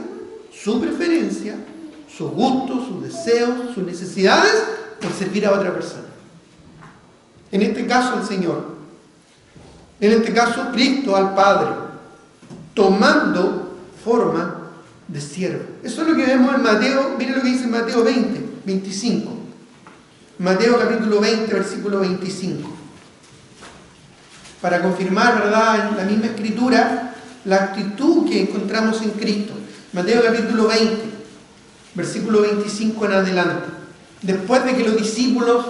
sus gustos, sus deseos, sus necesidades, por servir a otra persona. En este caso, el Señor. En este caso, Cristo al Padre, tomando forma de siervo. Eso es lo que vemos en Mateo. Miren lo que dice en Mateo 20, 25. Mateo capítulo 20, versículo 25. Para confirmar, ¿verdad?, en la misma escritura, la actitud que encontramos en Cristo. Mateo capítulo 20, versículo 25 en adelante. Después de que los discípulos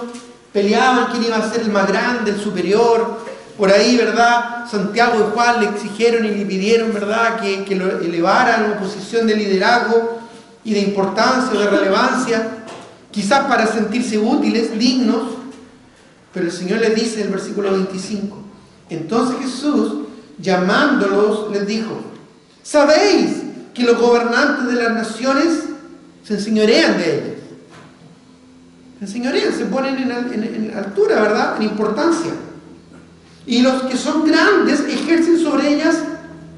peleaban quién iba a ser el más grande, el superior, por ahí, ¿verdad?, Santiago y Juan le exigieron y le pidieron, ¿verdad?, que lo elevaran a una posición de liderazgo y de importancia, de relevancia, quizás para sentirse útiles, dignos. Pero el Señor les dice en el versículo 25, entonces Jesús, llamándolos, les dijo, ¿sabéis que los gobernantes de las naciones se enseñorean de ellas? Se enseñorean, se ponen en altura, ¿verdad?, en importancia. Y los que son grandes ejercen sobre ellas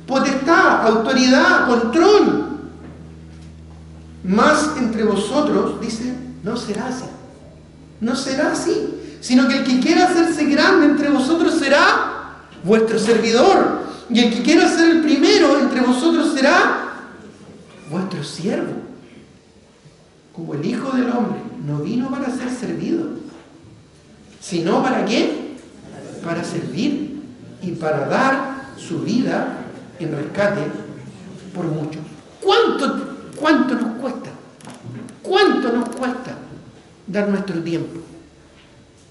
potestad, autoridad, control. Mas entre vosotros, dice, no será así. No será así. Sino que el que quiera hacerse grande entre vosotros será vuestro servidor. Y el que quiera ser el primero entre vosotros será vuestro siervo. Como el Hijo del Hombre no vino para ser servido, sino ¿para qué? Para servir y para dar su vida en rescate por muchos. ¿Cuánto nos cuesta? ¿Cuánto nos cuesta dar nuestro tiempo?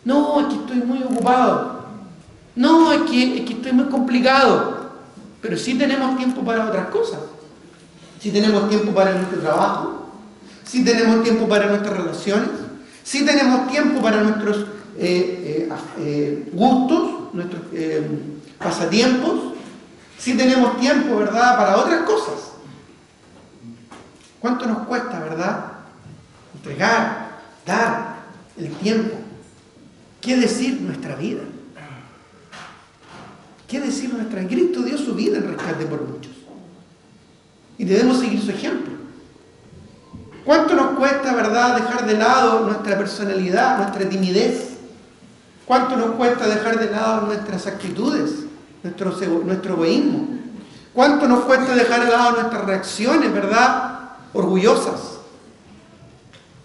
No, es que estoy muy ocupado. No, es que estoy muy complicado. Pero sí tenemos tiempo para otras cosas. Sí tenemos tiempo para nuestro trabajo. Sí tenemos tiempo para nuestras relaciones. Sí tenemos tiempo para nuestros gustos, nuestros pasatiempos. Sí tenemos tiempo, ¿verdad?, para otras cosas. ¿Cuánto nos cuesta, verdad?, entregar, dar el tiempo. ¿Qué decir nuestra vida? ¿Qué decir nuestra vida? Cristo dio su vida en rescate por muchos. Y debemos seguir su ejemplo. ¿Cuánto nos cuesta, verdad, dejar de lado nuestra personalidad, nuestra timidez? ¿Cuánto nos cuesta dejar de lado nuestras actitudes, nuestro egoísmo? ¿Cuánto nos cuesta dejar de lado nuestras reacciones, verdad, orgullosas?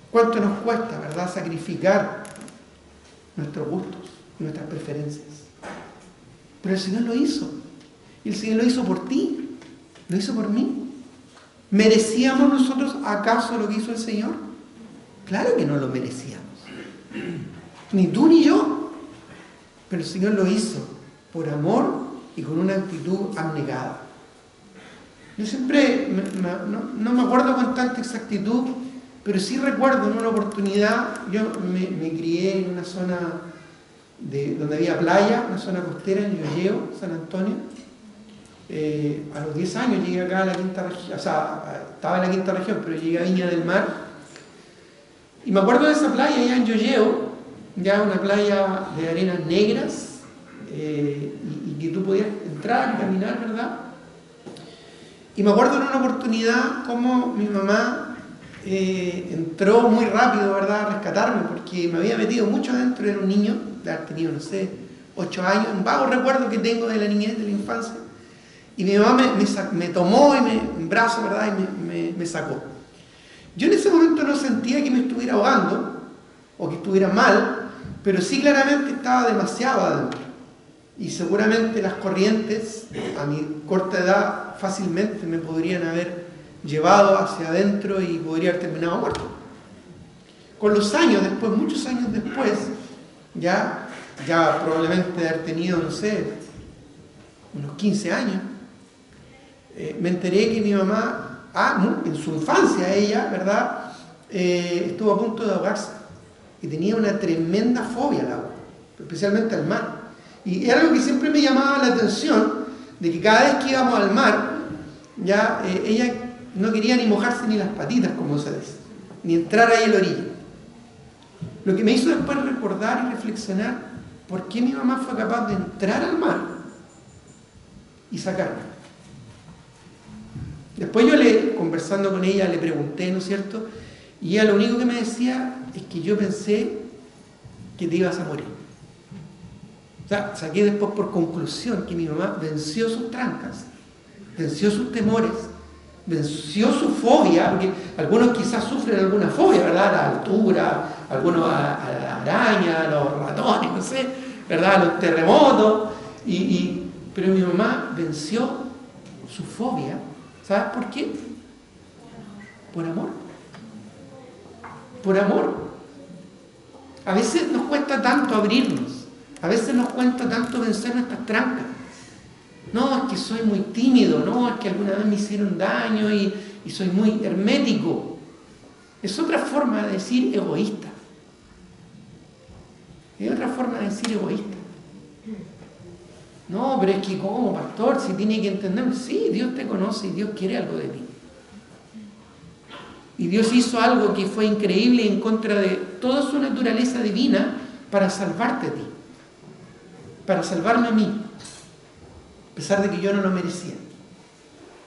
¿Cuánto nos cuesta, verdad, sacrificar nuestros gustos, nuestras preferencias? Pero el Señor lo hizo. Y el Señor lo hizo por ti, lo hizo por mí. ¿Merecíamos nosotros acaso lo que hizo el Señor? Claro que no lo merecíamos. Ni tú ni yo. Pero el Señor lo hizo por amor y con una actitud abnegada. Yo siempre, no me acuerdo con tanta exactitud, pero sí recuerdo en una oportunidad, yo me crié en una zona donde había playa, una zona costera en Yoyeo, San Antonio. A los 10 años llegué acá a la quinta región, o sea, estaba en la quinta región, pero llegué a Viña del Mar. Y me acuerdo de esa playa allá en Yoyeo, ya una playa de arenas negras, y que tú podías entrar y caminar, ¿verdad? Y me acuerdo en una oportunidad cómo mi mamá entró muy rápido, ¿verdad?, a rescatarme, porque me había metido mucho adentro, era un niño, de haber tenido, no sé, 8 años, un vago recuerdo que tengo de la niñez, de la infancia, y mi mamá me tomó en brazos, ¿verdad?, y me sacó. Yo en ese momento no sentía que me estuviera ahogando, o que estuviera mal, pero sí claramente estaba demasiado adentro. Y seguramente las corrientes, a mi corta edad, fácilmente me podrían haber llevado hacia adentro y podría haber terminado muerto. Con los años después, muchos años después, ya probablemente haber tenido, no sé, unos 15 años, me enteré que mi mamá, en su infancia ella, ¿verdad?, estuvo a punto de ahogarse y tenía una tremenda fobia al agua, especialmente al mar. Y era algo que siempre me llamaba la atención, de que cada vez que íbamos al mar, ella no quería ni mojarse ni las patitas, como se dice, ni entrar ahí a la orilla. Lo que me hizo después recordar y reflexionar por qué mi mamá fue capaz de entrar al mar y sacarme. Después conversando con ella, le pregunté, ¿no es cierto? Y ella lo único que me decía es que yo pensé que te ibas a morir. O sea, saqué después por conclusión que mi mamá venció sus trancas, venció sus temores, venció su fobia, porque algunos quizás sufren alguna fobia, ¿verdad? A la altura, algunos a la araña, a los ratones, no sé, ¿verdad? A los terremotos, pero mi mamá venció su fobia. ¿Sabes por qué? Por amor. Por amor. A veces nos cuesta tanto abrirnos. A veces nos cuesta tanto vencer nuestras trancas. No, es que soy muy tímido. No, es que alguna vez me hicieron daño y soy muy hermético. Es otra forma de decir egoísta. Es otra forma de decir egoísta. No, pero es que como pastor, si tiene que entender, sí, Dios te conoce y Dios quiere algo de ti. Y Dios hizo algo que fue increíble en contra de toda su naturaleza divina para salvarte a ti, para salvarme a mí, a pesar de que yo no lo merecía.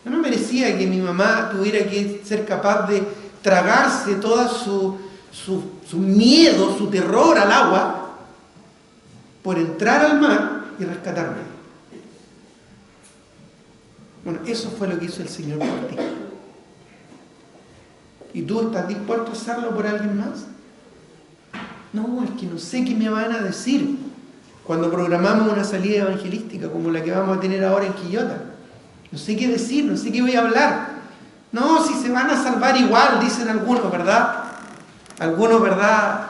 Yo no merecía que mi mamá tuviera que ser capaz de tragarse toda su miedo, su terror al agua, por entrar al mar y rescatarme. Bueno, eso fue lo que hizo el Señor por ti. ¿Y tú estás dispuesto a hacerlo por alguien más? No, es que no sé qué me van a decir cuando programamos una salida evangelística como la que vamos a tener ahora en Quillota. No sé qué decir, no sé qué voy a hablar. No, si se van a salvar igual, dicen algunos, ¿verdad? Algunos, ¿verdad?,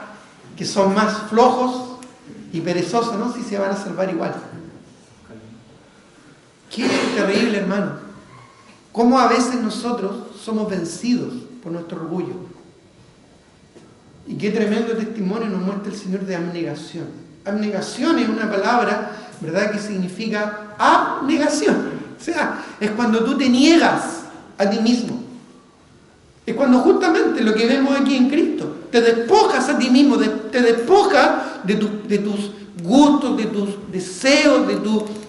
que son más flojos y perezosos, ¿no? Si se van a salvar igual. Qué terrible, hermano. Cómo a veces nosotros somos vencidos por nuestro orgullo. Y qué tremendo testimonio nos muestra el Señor de abnegación. Abnegación es una palabra, ¿verdad?, que significa abnegación. O sea, es cuando tú te niegas a ti mismo. Es cuando justamente lo que vemos aquí en Cristo, te despojas a ti mismo, te despojas de tus gustos, de tus deseos,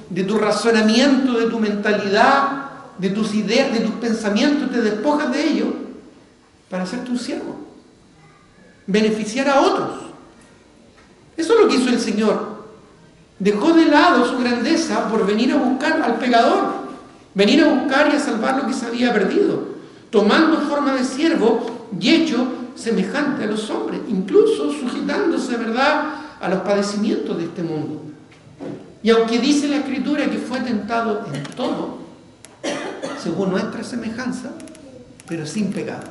de tu razonamiento, de tu mentalidad, de tus ideas, de tus pensamientos, te despojas de ello para hacerte un siervo, beneficiar a otros. Eso es lo que hizo el Señor. Dejó de lado su grandeza por venir a buscar al pecador, venir a buscar y a salvar lo que se había perdido, tomando forma de siervo y hecho semejante a los hombres, incluso sujetándose, ¿verdad?, a los padecimientos de este mundo. Y aunque dice la Escritura que fue tentado en todo, según nuestra semejanza, pero sin pecado.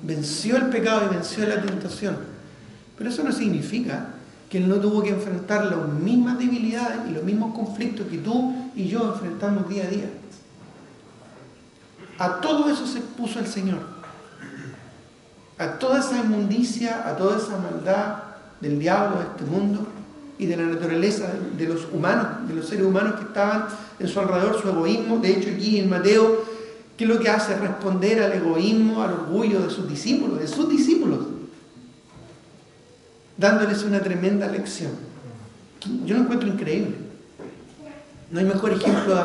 Venció el pecado y venció la tentación. Pero eso no significa que Él no tuvo que enfrentar las mismas debilidades y los mismos conflictos que tú y yo enfrentamos día a día. A todo eso se expuso el Señor. A toda esa inmundicia, a toda esa maldad del diablo de este mundo y de la naturaleza de los humanos, de los seres humanos que estaban en su alrededor, su egoísmo. De hecho, aquí en Mateo, ¿qué es lo que hace? Responder al egoísmo, al orgullo de sus discípulos, dándoles una tremenda lección. Yo lo encuentro increíble. No hay mejor ejemplo de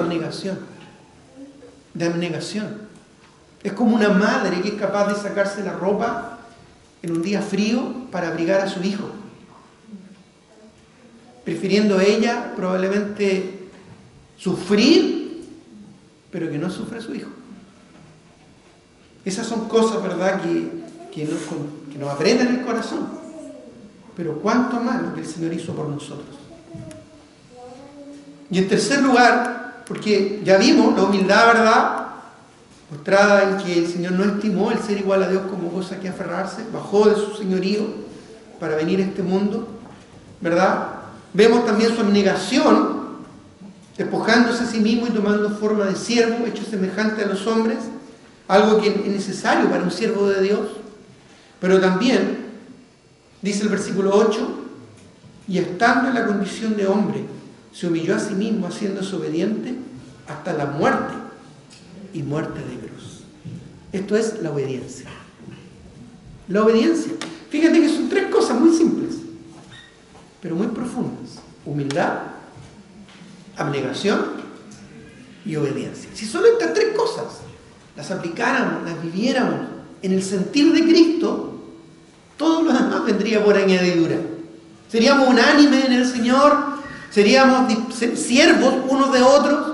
abnegación. Es como una madre que es capaz de sacarse la ropa en un día frío para abrigar a su hijo, prefiriendo ella probablemente sufrir, pero que no sufra su hijo. Esas son cosas, ¿verdad?, que nos aprenden el corazón. Pero cuánto más lo que el Señor hizo por nosotros. Y en tercer lugar, porque ya vimos la humildad, ¿verdad?, mostrada en que el Señor no estimó el ser igual a Dios como cosa que aferrarse, bajó de su señorío para venir a este mundo, ¿verdad? Vemos también su abnegación, despojándose a sí mismo y tomando forma de siervo, hecho semejante a los hombres, algo que es necesario para un siervo de Dios. Pero también, dice el versículo 8, y estando en la condición de hombre, se humilló a sí mismo, haciéndose obediente hasta la muerte, y muerte de cruz. Esto es la obediencia. La obediencia. Fíjate que son tres cosas muy simples, pero muy profundas. Humildad, abnegación y obediencia. Si solo estas tres cosas las aplicáramos, las viviéramos en el sentir de Cristo, todo lo demás vendría por añadidura. Seríamos unánimes en el Señor, seríamos siervos unos de otros,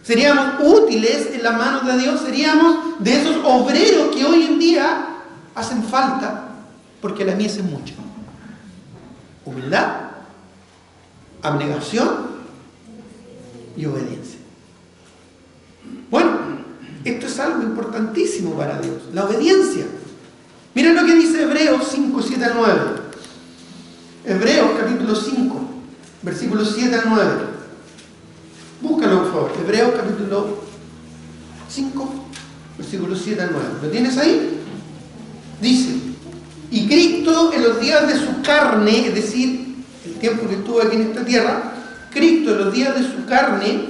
seríamos útiles en las manos de Dios, seríamos de esos obreros que hoy en día hacen falta porque la mies es mucha. Humildad, abnegación y obediencia. Bueno, esto es algo importantísimo para Dios, la obediencia. Miren lo que dice Hebreos 5, 7 al 9. Hebreos capítulo 5, versículos 7 al 9. Búscalo, por favor. Hebreos capítulo 5, versículos 7 al 9. ¿Lo tienes ahí? Dice: y Cristo en los días de su carne, es decir, el tiempo que estuvo aquí en esta tierra, Cristo en los días de su carne,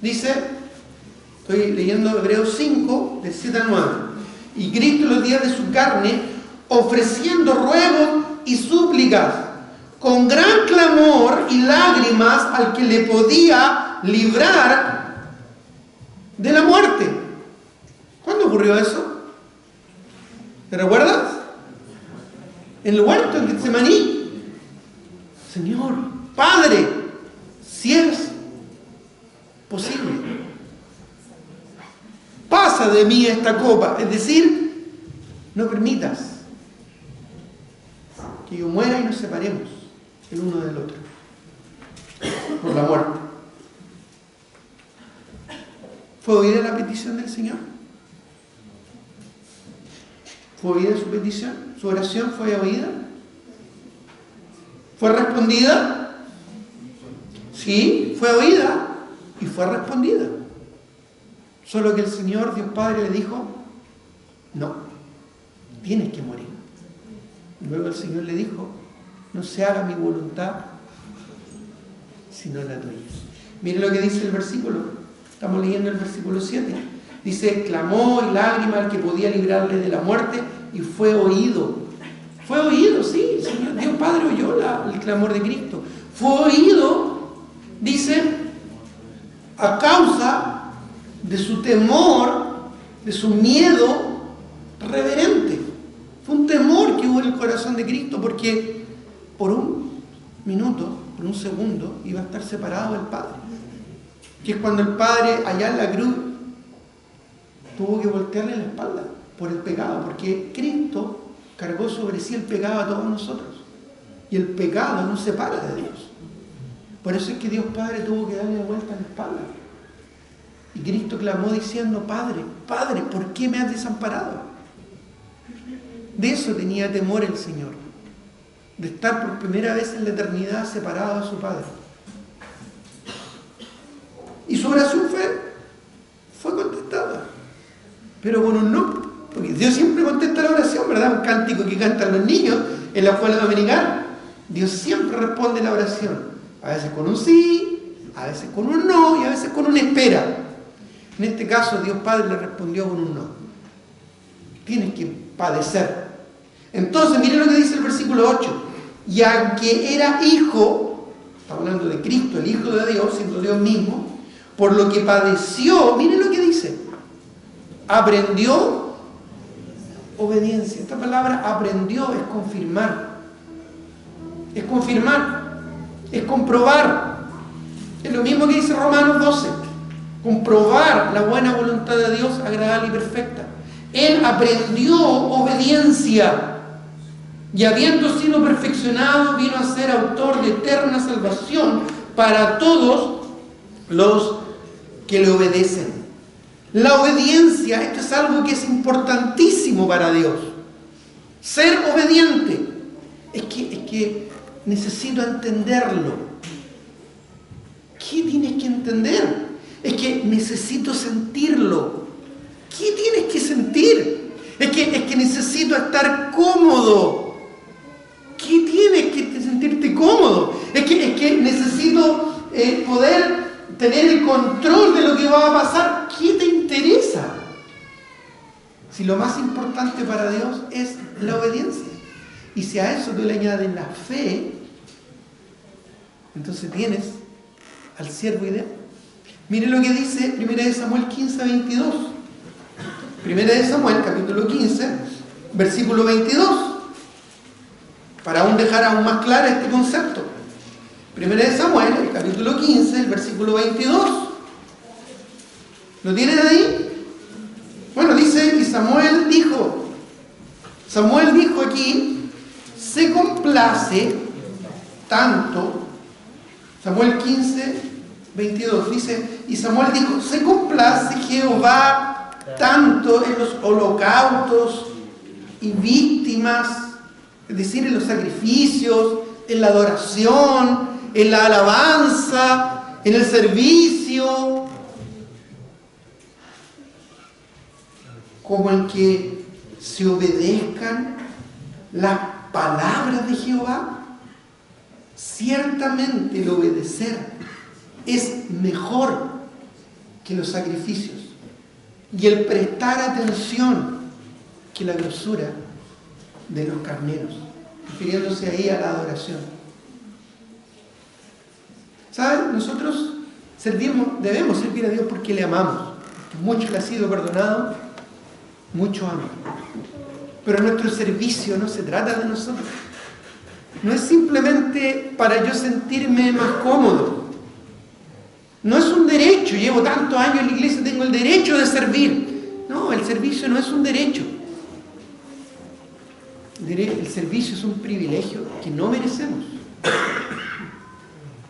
dice, estoy leyendo Hebreos 5, de 7 al 9. Y Cristo en los días de su carne, ofreciendo ruegos y súplicas, con gran clamor y lágrimas al que le podía librar de la muerte. ¿Cuándo ocurrió eso? ¿Te recuerdas? En el huerto en Getsemaní. Señor, Padre, si es posible, pasa de mí esta copa. Es decir, no permitas que yo muera y nos separemos el uno del otro por la muerte. ¿Fue oída la petición del Señor? ¿Fue oída su petición? ¿Su oración fue oída? ¿Fue respondida? Sí, fue oída y fue respondida. Solo que el Señor, Dios Padre, le dijo: no, tienes que morir. Luego el Señor le dijo: no se haga mi voluntad, sino la tuya. Mire lo que dice el versículo. Estamos leyendo el versículo 7. Dice: clamó y lágrima al que podía librarle de la muerte, y fue oído. Fue oído, sí, el Señor, Dios Padre oyó el clamor de Cristo. Fue oído, dice, a causa de su temor, de su miedo reverente. Fue un temor que hubo en el corazón de Cristo, porque por un minuto, por un segundo, iba a estar separado del Padre. Que es cuando el Padre, allá en la cruz, tuvo que voltearle la espalda por el pecado, porque Cristo cargó sobre sí el pecado a todos nosotros. Y el pecado nos separa de Dios. Por eso es que Dios Padre tuvo que darle la vuelta a la espalda. Y Cristo clamó diciendo: Padre, Padre, ¿por qué me has desamparado? De eso tenía temor el Señor, de estar por primera vez en la eternidad separado de su Padre. Y su oración fue contestada, pero con un no. Porque Dios siempre contesta la oración, ¿verdad? Un cántico que cantan los niños en la escuela dominical. Dios siempre responde la oración. A veces con un sí, a veces con un no y a veces con una espera. En este caso, Dios Padre le respondió con un no. Tienes que padecer. Entonces, miren lo que dice el versículo 8. Y aunque era hijo, está hablando de Cristo, el Hijo de Dios, siendo Dios mismo, por lo que padeció, miren lo que dice, aprendió obediencia. Esta palabra aprendió es confirmar. Es confirmar. Es comprobar. Es lo mismo que dice Romanos 12. Comprobar la buena voluntad de Dios, agradable y perfecta. Él aprendió obediencia. Y habiendo sido perfeccionado, vino a ser autor de eterna salvación para todos los que le obedecen. La obediencia, esto es algo que es importantísimo para Dios. Ser obediente. Es que necesito entenderlo. ¿Qué tienes que entender? Es que necesito sentirlo. ¿Qué tienes que sentir? Es que necesito estar cómodo. ¿Qué tienes que sentirte cómodo? Es que necesito poder tener el control de lo que va a pasar. ¿Qué te interesa? Si lo más importante para Dios es la obediencia. Y si a eso tú le añades la fe, entonces tienes al siervo ideal. Miren lo que dice 1 Samuel 15, 22. 1 Samuel, capítulo 15, versículo 22. Para aún dejar aún más claro este concepto. 1 Samuel, el capítulo 15, el versículo 22. ¿Lo tienen ahí? Bueno, dice, y Samuel dijo aquí, se complace tanto, Samuel 15, 22, dice, y Samuel dijo, se complace Jehová tanto en los holocaustos y víctimas, es decir, en los sacrificios, en la adoración, en la alabanza, en el servicio, como en que se obedezcan las palabras de Jehová. Ciertamente el obedecer es mejor que los sacrificios y el prestar atención que la grosura de los carneros, refiriéndose ahí a la adoración. ¿Saben? Nosotros debemos servir a Dios porque le amamos, porque mucho le ha sido perdonado, mucho ama. Pero nuestro servicio no se trata de nosotros. No es simplemente para yo sentirme más cómodo. No es un derecho. Llevo tantos años en la iglesia, tengo el derecho de servir. No, el servicio no es un derecho. El servicio es un privilegio que no merecemos.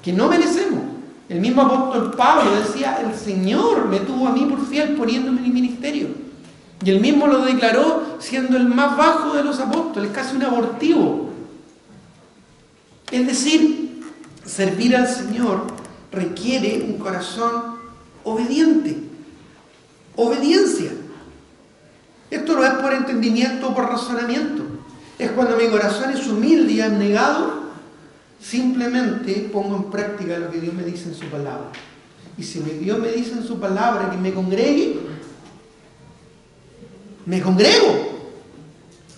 Que no merecemos. El mismo apóstol Pablo decía, el Señor me tuvo a mí por fiel poniéndome en el ministerio. Y él mismo lo declaró siendo el más bajo de los apóstoles, casi un abortivo. Es decir, servir al Señor requiere un corazón obediente. Obediencia. Esto no es por entendimiento o por razonamiento. Es cuando mi corazón es humilde y abnegado, simplemente pongo en práctica lo que Dios me dice en su palabra. Y si Dios me dice en su palabra que me congregue, me congrego.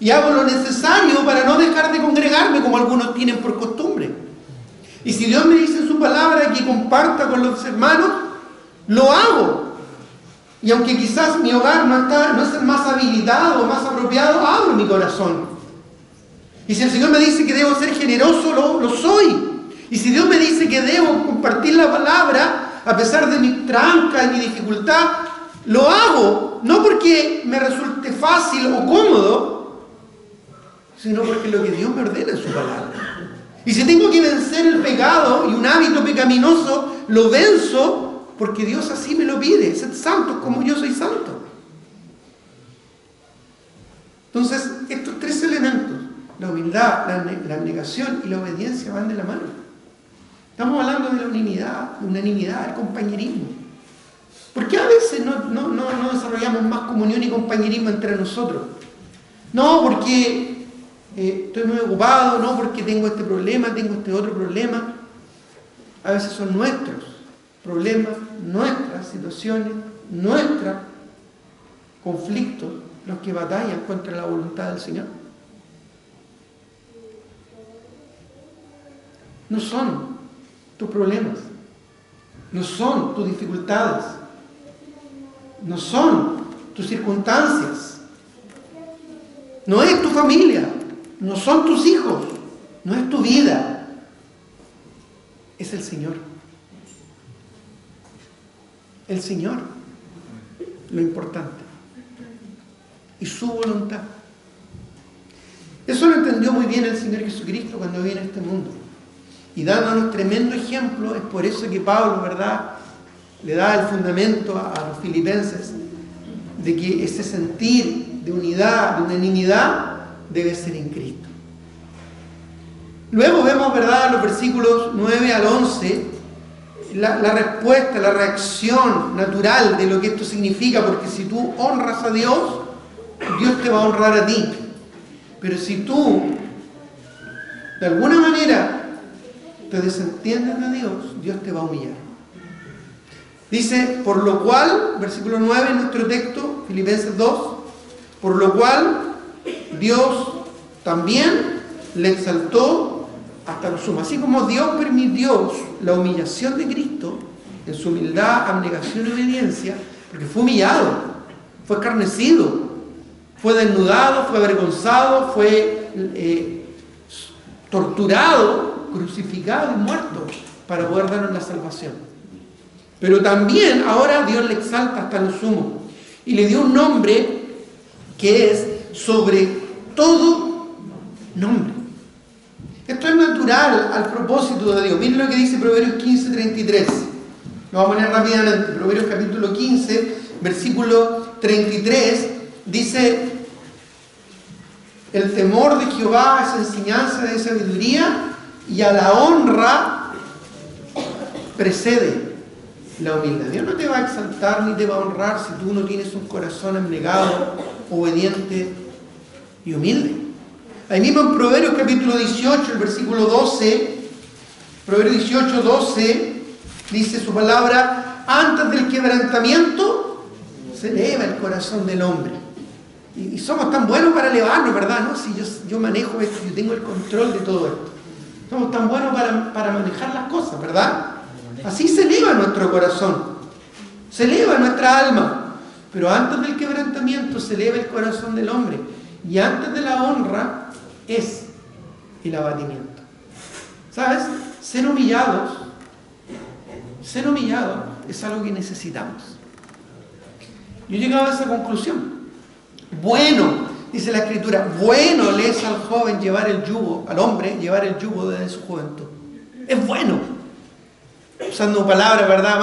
Y hago lo necesario para no dejar de congregarme como algunos tienen por costumbre. Y si Dios me dice en su palabra que comparta con los hermanos, lo hago. Y aunque quizás mi hogar no es el más habilitado o más apropiado, abro mi corazón. Y si el Señor me dice que debo ser generoso, lo soy. Y si Dios me dice que debo compartir la palabra, a pesar de mi tranca y mi dificultad, lo hago. No porque me resulte fácil o cómodo, sino porque es lo que Dios me ordena en su palabra. Y si tengo que vencer el pecado y un hábito pecaminoso, lo venzo porque Dios así me lo pide. Sed santos como yo soy santo. Entonces, estos tres elementos, la humildad, la abnegación y la obediencia, van de la mano. Estamos hablando de la unanimidad, el compañerismo. ¿Por qué a veces no desarrollamos más comunión y compañerismo entre nosotros? No, porque estoy muy ocupado, no, porque tengo este problema, tengo este otro problema. A veces son nuestros problemas, nuestras situaciones, nuestros conflictos los que batallan contra la voluntad del Señor. No son tus problemas, no son tus dificultades, no son tus circunstancias, no es tu familia, no son tus hijos, no es tu vida, es el Señor. El Señor, lo importante, y su voluntad. Eso lo entendió muy bien el Señor Jesucristo cuando vino a este mundo. Y dándonos tremendo ejemplo, es por eso que Pablo, ¿verdad?, le da el fundamento a los filipenses de que ese sentir de unidad, de unanimidad, debe ser en Cristo. Luego vemos, ¿verdad?, los versículos 9 al 11, la respuesta, la reacción natural de lo que esto significa, porque si tú honras a Dios, Dios te va a honrar a ti. Pero si tú, de alguna manera, te desentiendes de Dios, Dios te va a humillar. Dice, por lo cual, versículo 9 en nuestro texto, Filipenses 2, por lo cual Dios también le exaltó hasta lo sumo. Así como Dios permitió la humillación de Cristo en su humildad, abnegación y obediencia, porque fue humillado, fue escarnecido, fue desnudado, fue avergonzado, fue torturado, crucificado y muerto para poder darnos la salvación. Pero también ahora Dios le exalta hasta lo sumo y le dio un nombre que es sobre todo nombre. Esto es natural al propósito de Dios. Miren lo que dice Proverbios 15:33. Lo vamos a poner rápidamente. Proverbios capítulo 15, versículo 33, dice: el temor de Jehová es enseñanza de sabiduría, y a la honra precede la humildad. Dios no te va a exaltar ni te va a honrar si tú no tienes un corazón abnegado, obediente y humilde. Ahí mismo en Proverbios capítulo 18, el versículo 12, Proverbios 18, 12, dice su palabra: antes del quebrantamiento se eleva el corazón del hombre. Y somos tan buenos para elevarnos, ¿verdad? ¿No? Si yo manejo esto, yo tengo el control de todo esto. Somos tan buenos para manejar las cosas, ¿verdad? Así se eleva nuestro corazón, se eleva nuestra alma. Pero antes del quebrantamiento se eleva el corazón del hombre. Y antes de la honra es el abatimiento. ¿Sabes? Ser humillados es algo que necesitamos. Yo he llegado a esa conclusión. Bueno, dice la Escritura, bueno le es al joven llevar el yugo, al hombre llevar el yugo desde su juventud. Es bueno. Usando palabras, ¿verdad?,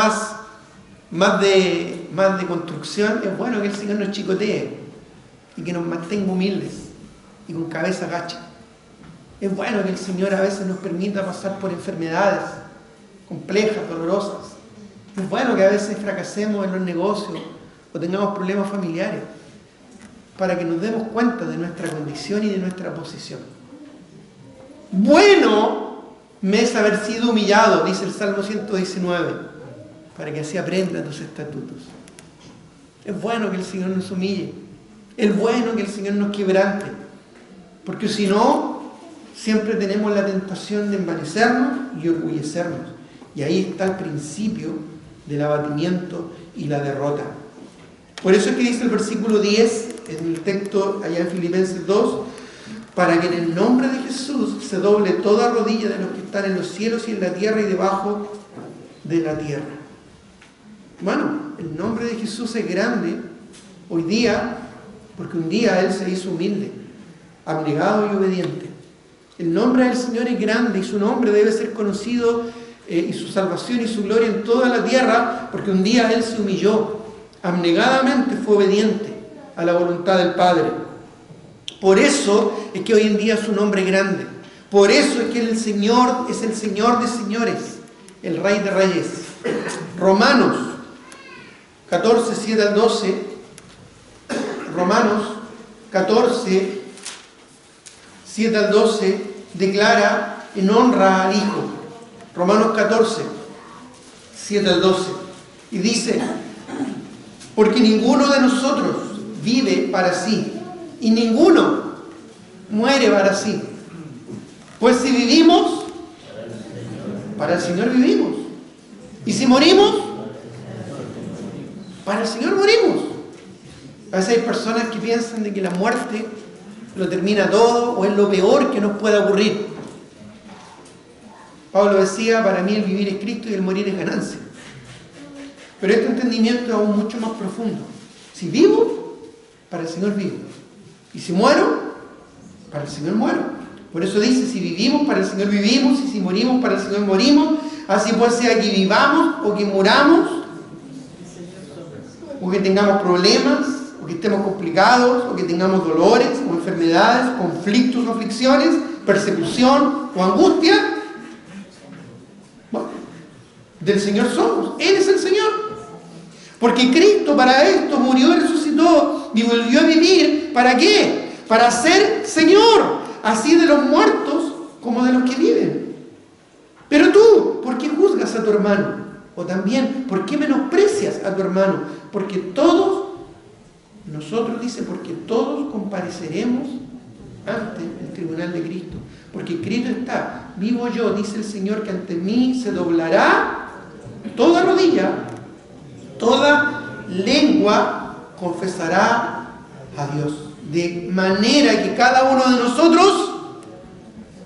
más de construcción, es bueno que el Señor nos chicotee y que nos mantenga humildes y con cabeza gacha. Es bueno que el Señor a veces nos permita pasar por enfermedades complejas, dolorosas. Es bueno que a veces fracasemos en los negocios o tengamos problemas familiares, para que nos demos cuenta de nuestra condición y de nuestra posición. Bueno me es haber sido humillado, dice el Salmo 119, para que así aprenda tus estatutos. Es bueno que el Señor nos humille. Es bueno que el Señor nos quebrante. Porque si no, siempre tenemos la tentación de envanecernos y orgullecernos. Y ahí está el principio del abatimiento y la derrota. Por eso es que dice el versículo 10 en el texto allá en Filipenses 2, para que en el nombre de Jesús se doble toda rodilla de los que están en los cielos y en la tierra y debajo de la tierra. Bueno, el nombre de Jesús es grande hoy día, porque un día Él se hizo humilde, abnegado y obediente. El nombre del Señor es grande y su nombre debe ser conocido y su salvación y su gloria en toda la tierra, porque un día Él se humilló, abnegadamente fue obediente a la voluntad del Padre. Por eso es que hoy en día su nombre es grande. Por eso es que el Señor es el Señor de señores, el Rey de reyes. Romanos 14, 7 al 12. Romanos 14, 7 al 12 declara en honra al Hijo. Romanos 14, 7 al 12. Y dice: porque ninguno de nosotros vive para sí, y ninguno muere para sí. Pues si vivimos, para el Señor vivimos. Y si morimos, para el Señor morimos. A veces hay personas que piensan de que la muerte lo termina todo o es lo peor que nos puede ocurrir. Pablo decía: para mí el vivir es Cristo y el morir es ganancia. Pero este entendimiento es aún mucho más profundo. Si vivo, para el Señor vivo. Y si muero, para el Señor muero. Por eso dice: si vivimos, para el Señor vivimos, y si morimos, para el Señor morimos. Así pues, sea que vivamos o que muramos, o que tengamos problemas, o que estemos complicados, o que tengamos dolores, o enfermedades, conflictos o aflicciones, persecución o angustia. Bueno, del Señor somos. Él es el Señor. Porque Cristo para esto murió y resucitó y volvió a vivir. ¿Para qué? Para ser Señor, así de los muertos como de los que viven. Pero tú, ¿por qué juzgas a tu hermano? O también, ¿por qué menosprecias a tu hermano? Porque todos, nosotros dice, porque todos compareceremos ante el tribunal de Cristo. Porque escrito está: vivo yo, dice el Señor, que ante mí se doblará toda rodilla, toda lengua confesará a Dios. De manera que cada uno de nosotros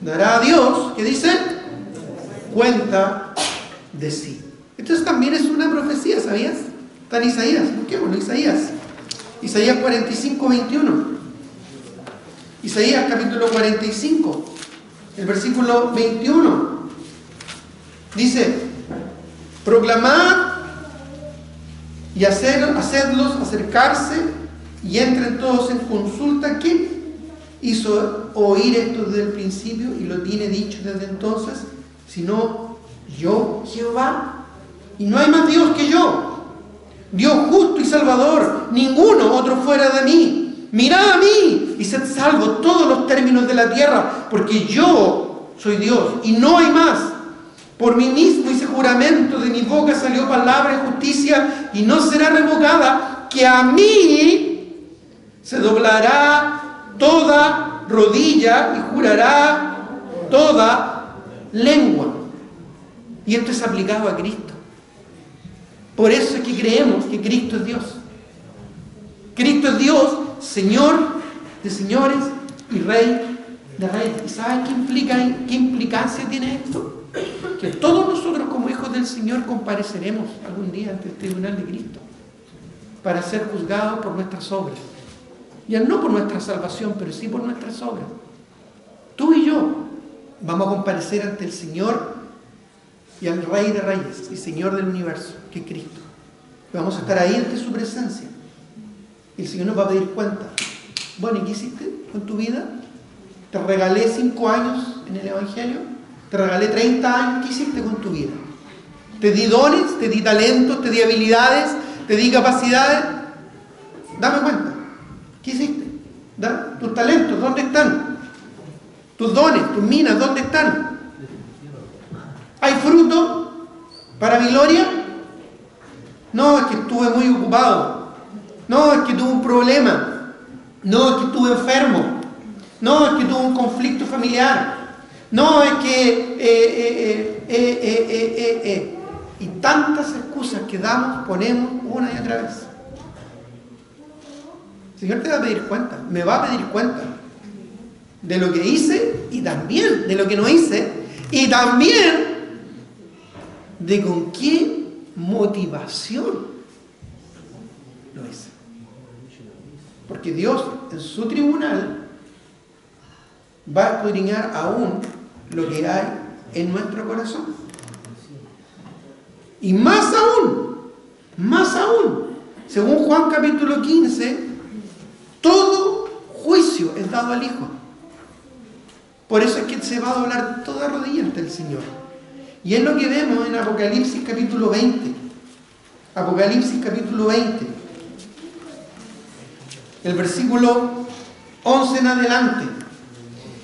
dará a Dios, ¿qué dice? Cuenta de sí. Entonces también es una profecía, ¿sabías? Está en Isaías, busquémoslo, Isaías. Isaías 45, 21. Isaías capítulo 45, el versículo 21. Dice: proclamad y hacedlos acercarse y entren todos en consulta. ¿Quién hizo oír esto desde el principio y lo tiene dicho desde entonces? Sino yo, Jehová, y no hay más Dios que yo, Dios justo y salvador, ninguno otro fuera de mí. Mirad a mí y sed salvos todos los términos de la tierra, porque yo soy Dios y no hay más. Por mí mismo hice juramento, de mi boca salió palabra de justicia y no será revocada, que a mí se doblará toda rodilla y jurará toda lengua. Y esto es aplicado a Cristo. Por eso es que creemos que Cristo es Dios. Cristo es Dios, Señor de señores y Rey de reyes. ¿Y sabes qué implicancia tiene esto? Que todos nosotros como hijos del Señor compareceremos algún día ante el tribunal de Cristo para ser juzgados por nuestras obras. Ya no por nuestra salvación, pero sí por nuestras obras. Tú y yo vamos a comparecer ante el Señor y al Rey de reyes y Señor del universo, que es Cristo. Vamos a estar ahí ante su presencia. Y el Señor nos va a pedir cuenta. Bueno, ¿y qué hiciste con tu vida? Te regalé 5 años en el Evangelio. Te regalé 30 años. ¿Qué hiciste con tu vida? Te di dones, te di talentos, te di habilidades, te di capacidades. Dame cuenta. ¿Qué hiciste? ¿Tus talentos dónde están? ¿Tus dones, tus minas dónde están? ¿Hay fruto para mi gloria? No, es que estuve muy ocupado. No, es que tuve un problema. No, es que estuve enfermo. No, es que tuve un conflicto familiar. No, es que... Y tantas excusas que damos, ponemos una y otra vez. El Señor te va a pedir cuenta. Me va a pedir cuenta de lo que hice y también de lo que no hice. Y también de con qué motivación lo hice. Porque Dios en su tribunal va a escudriñar aún lo que hay en nuestro corazón. Y más aún, según Juan capítulo 15, todo juicio es dado al Hijo. Por eso es que se va a doblar toda rodilla ante el Señor. Y es lo que vemos en Apocalipsis capítulo 20. Apocalipsis capítulo 20. El versículo 11 en adelante.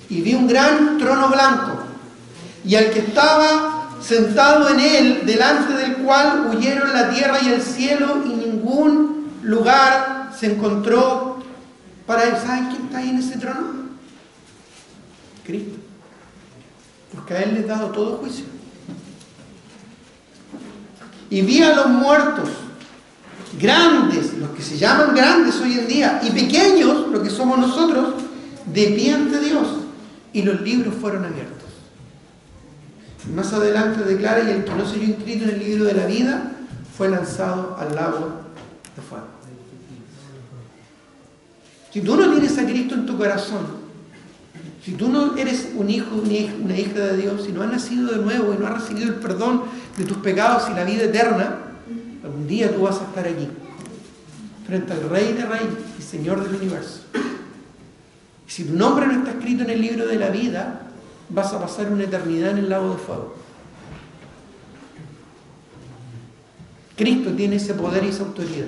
Y vi un gran trono blanco, y al que estaba sentado en él, delante del cual huyeron la tierra y el cielo, y ningún lugar se encontró para él. ¿Saben quién está ahí en ese trono? Cristo. Porque a él les ha dado todo juicio. Y vi a los muertos, grandes, los que se llaman grandes hoy en día, y pequeños, lo que somos nosotros, de pie ante Dios, y los libros fueron abiertos. Y más adelante declara: y el que no se halló inscrito en el libro de la vida fue lanzado al lago de fuego. Si tú no tienes a Cristo en tu corazón, si tú no eres un hijo, una hija de Dios, si no has nacido de nuevo y no has recibido el perdón de tus pecados y la vida eterna, algún día tú vas a estar aquí, frente al Rey de Reyes y Señor del universo. Y si tu nombre no está escrito en el libro de la vida, vas a pasar una eternidad en el lago de fuego. Cristo tiene ese poder y esa autoridad.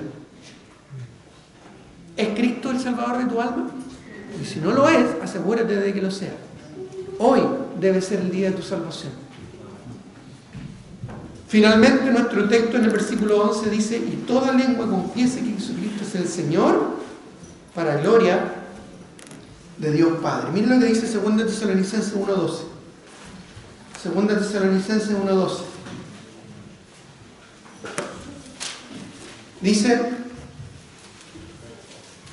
¿Es Cristo el Salvador de tu alma? Y si no lo es, asegúrate de que lo sea. Hoy debe ser el día de tu salvación. Finalmente, nuestro texto en el versículo 11 dice: y toda lengua confiese que Jesucristo es el Señor, para gloria de Dios Padre. Miren lo que dice 2 Tesalonicenses 1:12. 2 Tesalonicenses 1:12. Dice: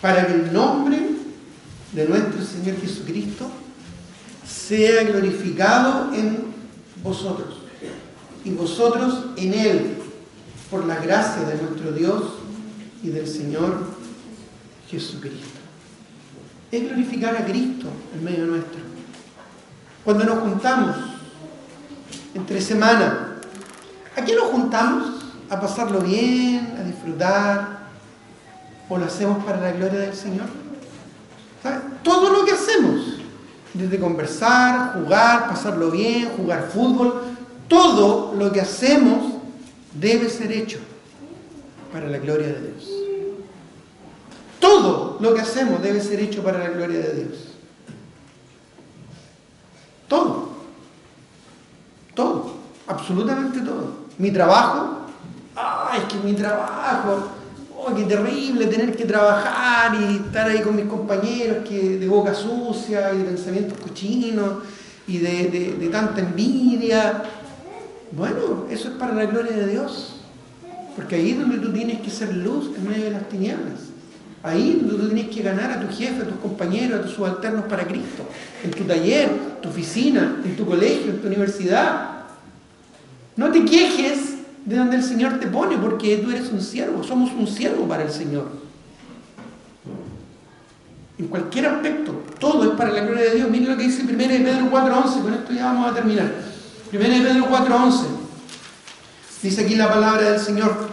para que el nombre de nuestro Señor Jesucristo sea glorificado en vosotros, y vosotros en Él, por la gracia de nuestro Dios y del Señor Jesucristo. Es glorificar a Cristo en medio nuestro. Cuando nos juntamos entre semana, ¿a qué nos juntamos? ¿A pasarlo bien? ¿A disfrutar? ¿O lo hacemos para la gloria del Señor? ¿Sabes? Todo lo que hacemos, desde conversar, jugar, pasarlo bien, jugar fútbol, todo lo que hacemos debe ser hecho para la gloria de Dios. Todo lo que hacemos debe ser hecho para la gloria de Dios. Todo. Todo. Absolutamente todo. Mi trabajo. Es que mi trabajo. Qué terrible tener que trabajar y estar ahí con mis compañeros que de boca sucia y de pensamientos cochinos y de tanta envidia. Bueno, eso es para la gloria de Dios. Porque ahí es donde tú tienes que ser luz en medio de las tinieblas. Ahí es donde tú tienes que ganar a tu jefe, a tus compañeros, a tus subalternos para Cristo. En tu taller, en tu oficina, en tu colegio, en tu universidad. No te quejes de donde el Señor te pone, porque tú eres un siervo. Somos un siervo para el Señor. En cualquier aspecto, todo es para la gloria de Dios. Miren lo que dice 1 Pedro 4:11. Con esto ya vamos a terminar. 1 Pedro 4:11. Dice aquí la palabra del Señor.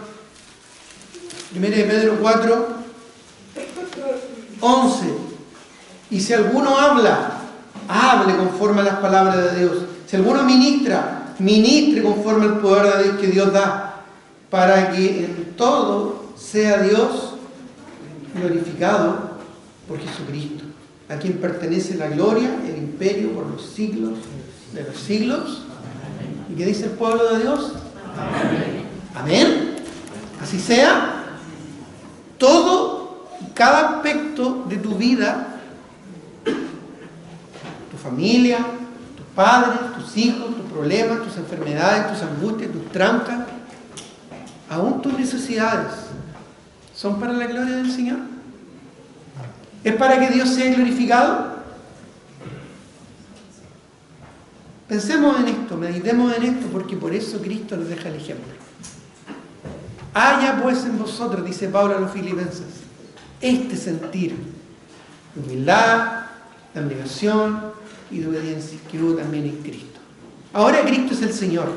1 Pedro 4:11. Y si alguno habla, hable conforme a las palabras de Dios. Si alguno ministra, ministre conforme al poder de Dios que Dios da, para que en todo sea Dios glorificado por Jesucristo, a quien pertenece la gloria, el imperio por los siglos de los siglos. ¿Y qué dice el pueblo de Dios? Amén. Amén. Así sea. Todo, cada aspecto de tu vida, tu familia, tus padres, tus hijos, tus problemas, tus enfermedades, tus angustias, tus trancas, aún tus necesidades, son para la gloria del Señor. ¿Es para que Dios sea glorificado? Pensemos en esto, meditemos en esto, porque por eso Cristo nos deja el ejemplo. Haya pues en vosotros, dice Pablo a los filipenses, este sentir de humildad, de abnegación y de obediencia que hubo también en Cristo. Ahora Cristo es el Señor.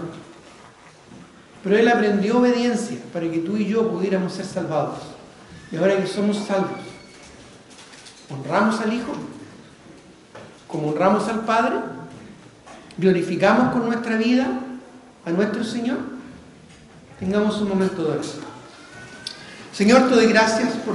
pero Él aprendió obediencia para que tú y yo pudiéramos ser salvados. Y ahora que somos salvos, honramos al Hijo, como honramos al Padre, glorificamos con nuestra vida a nuestro Señor. Tengamos un momento de oración. Señor, te doy gracias por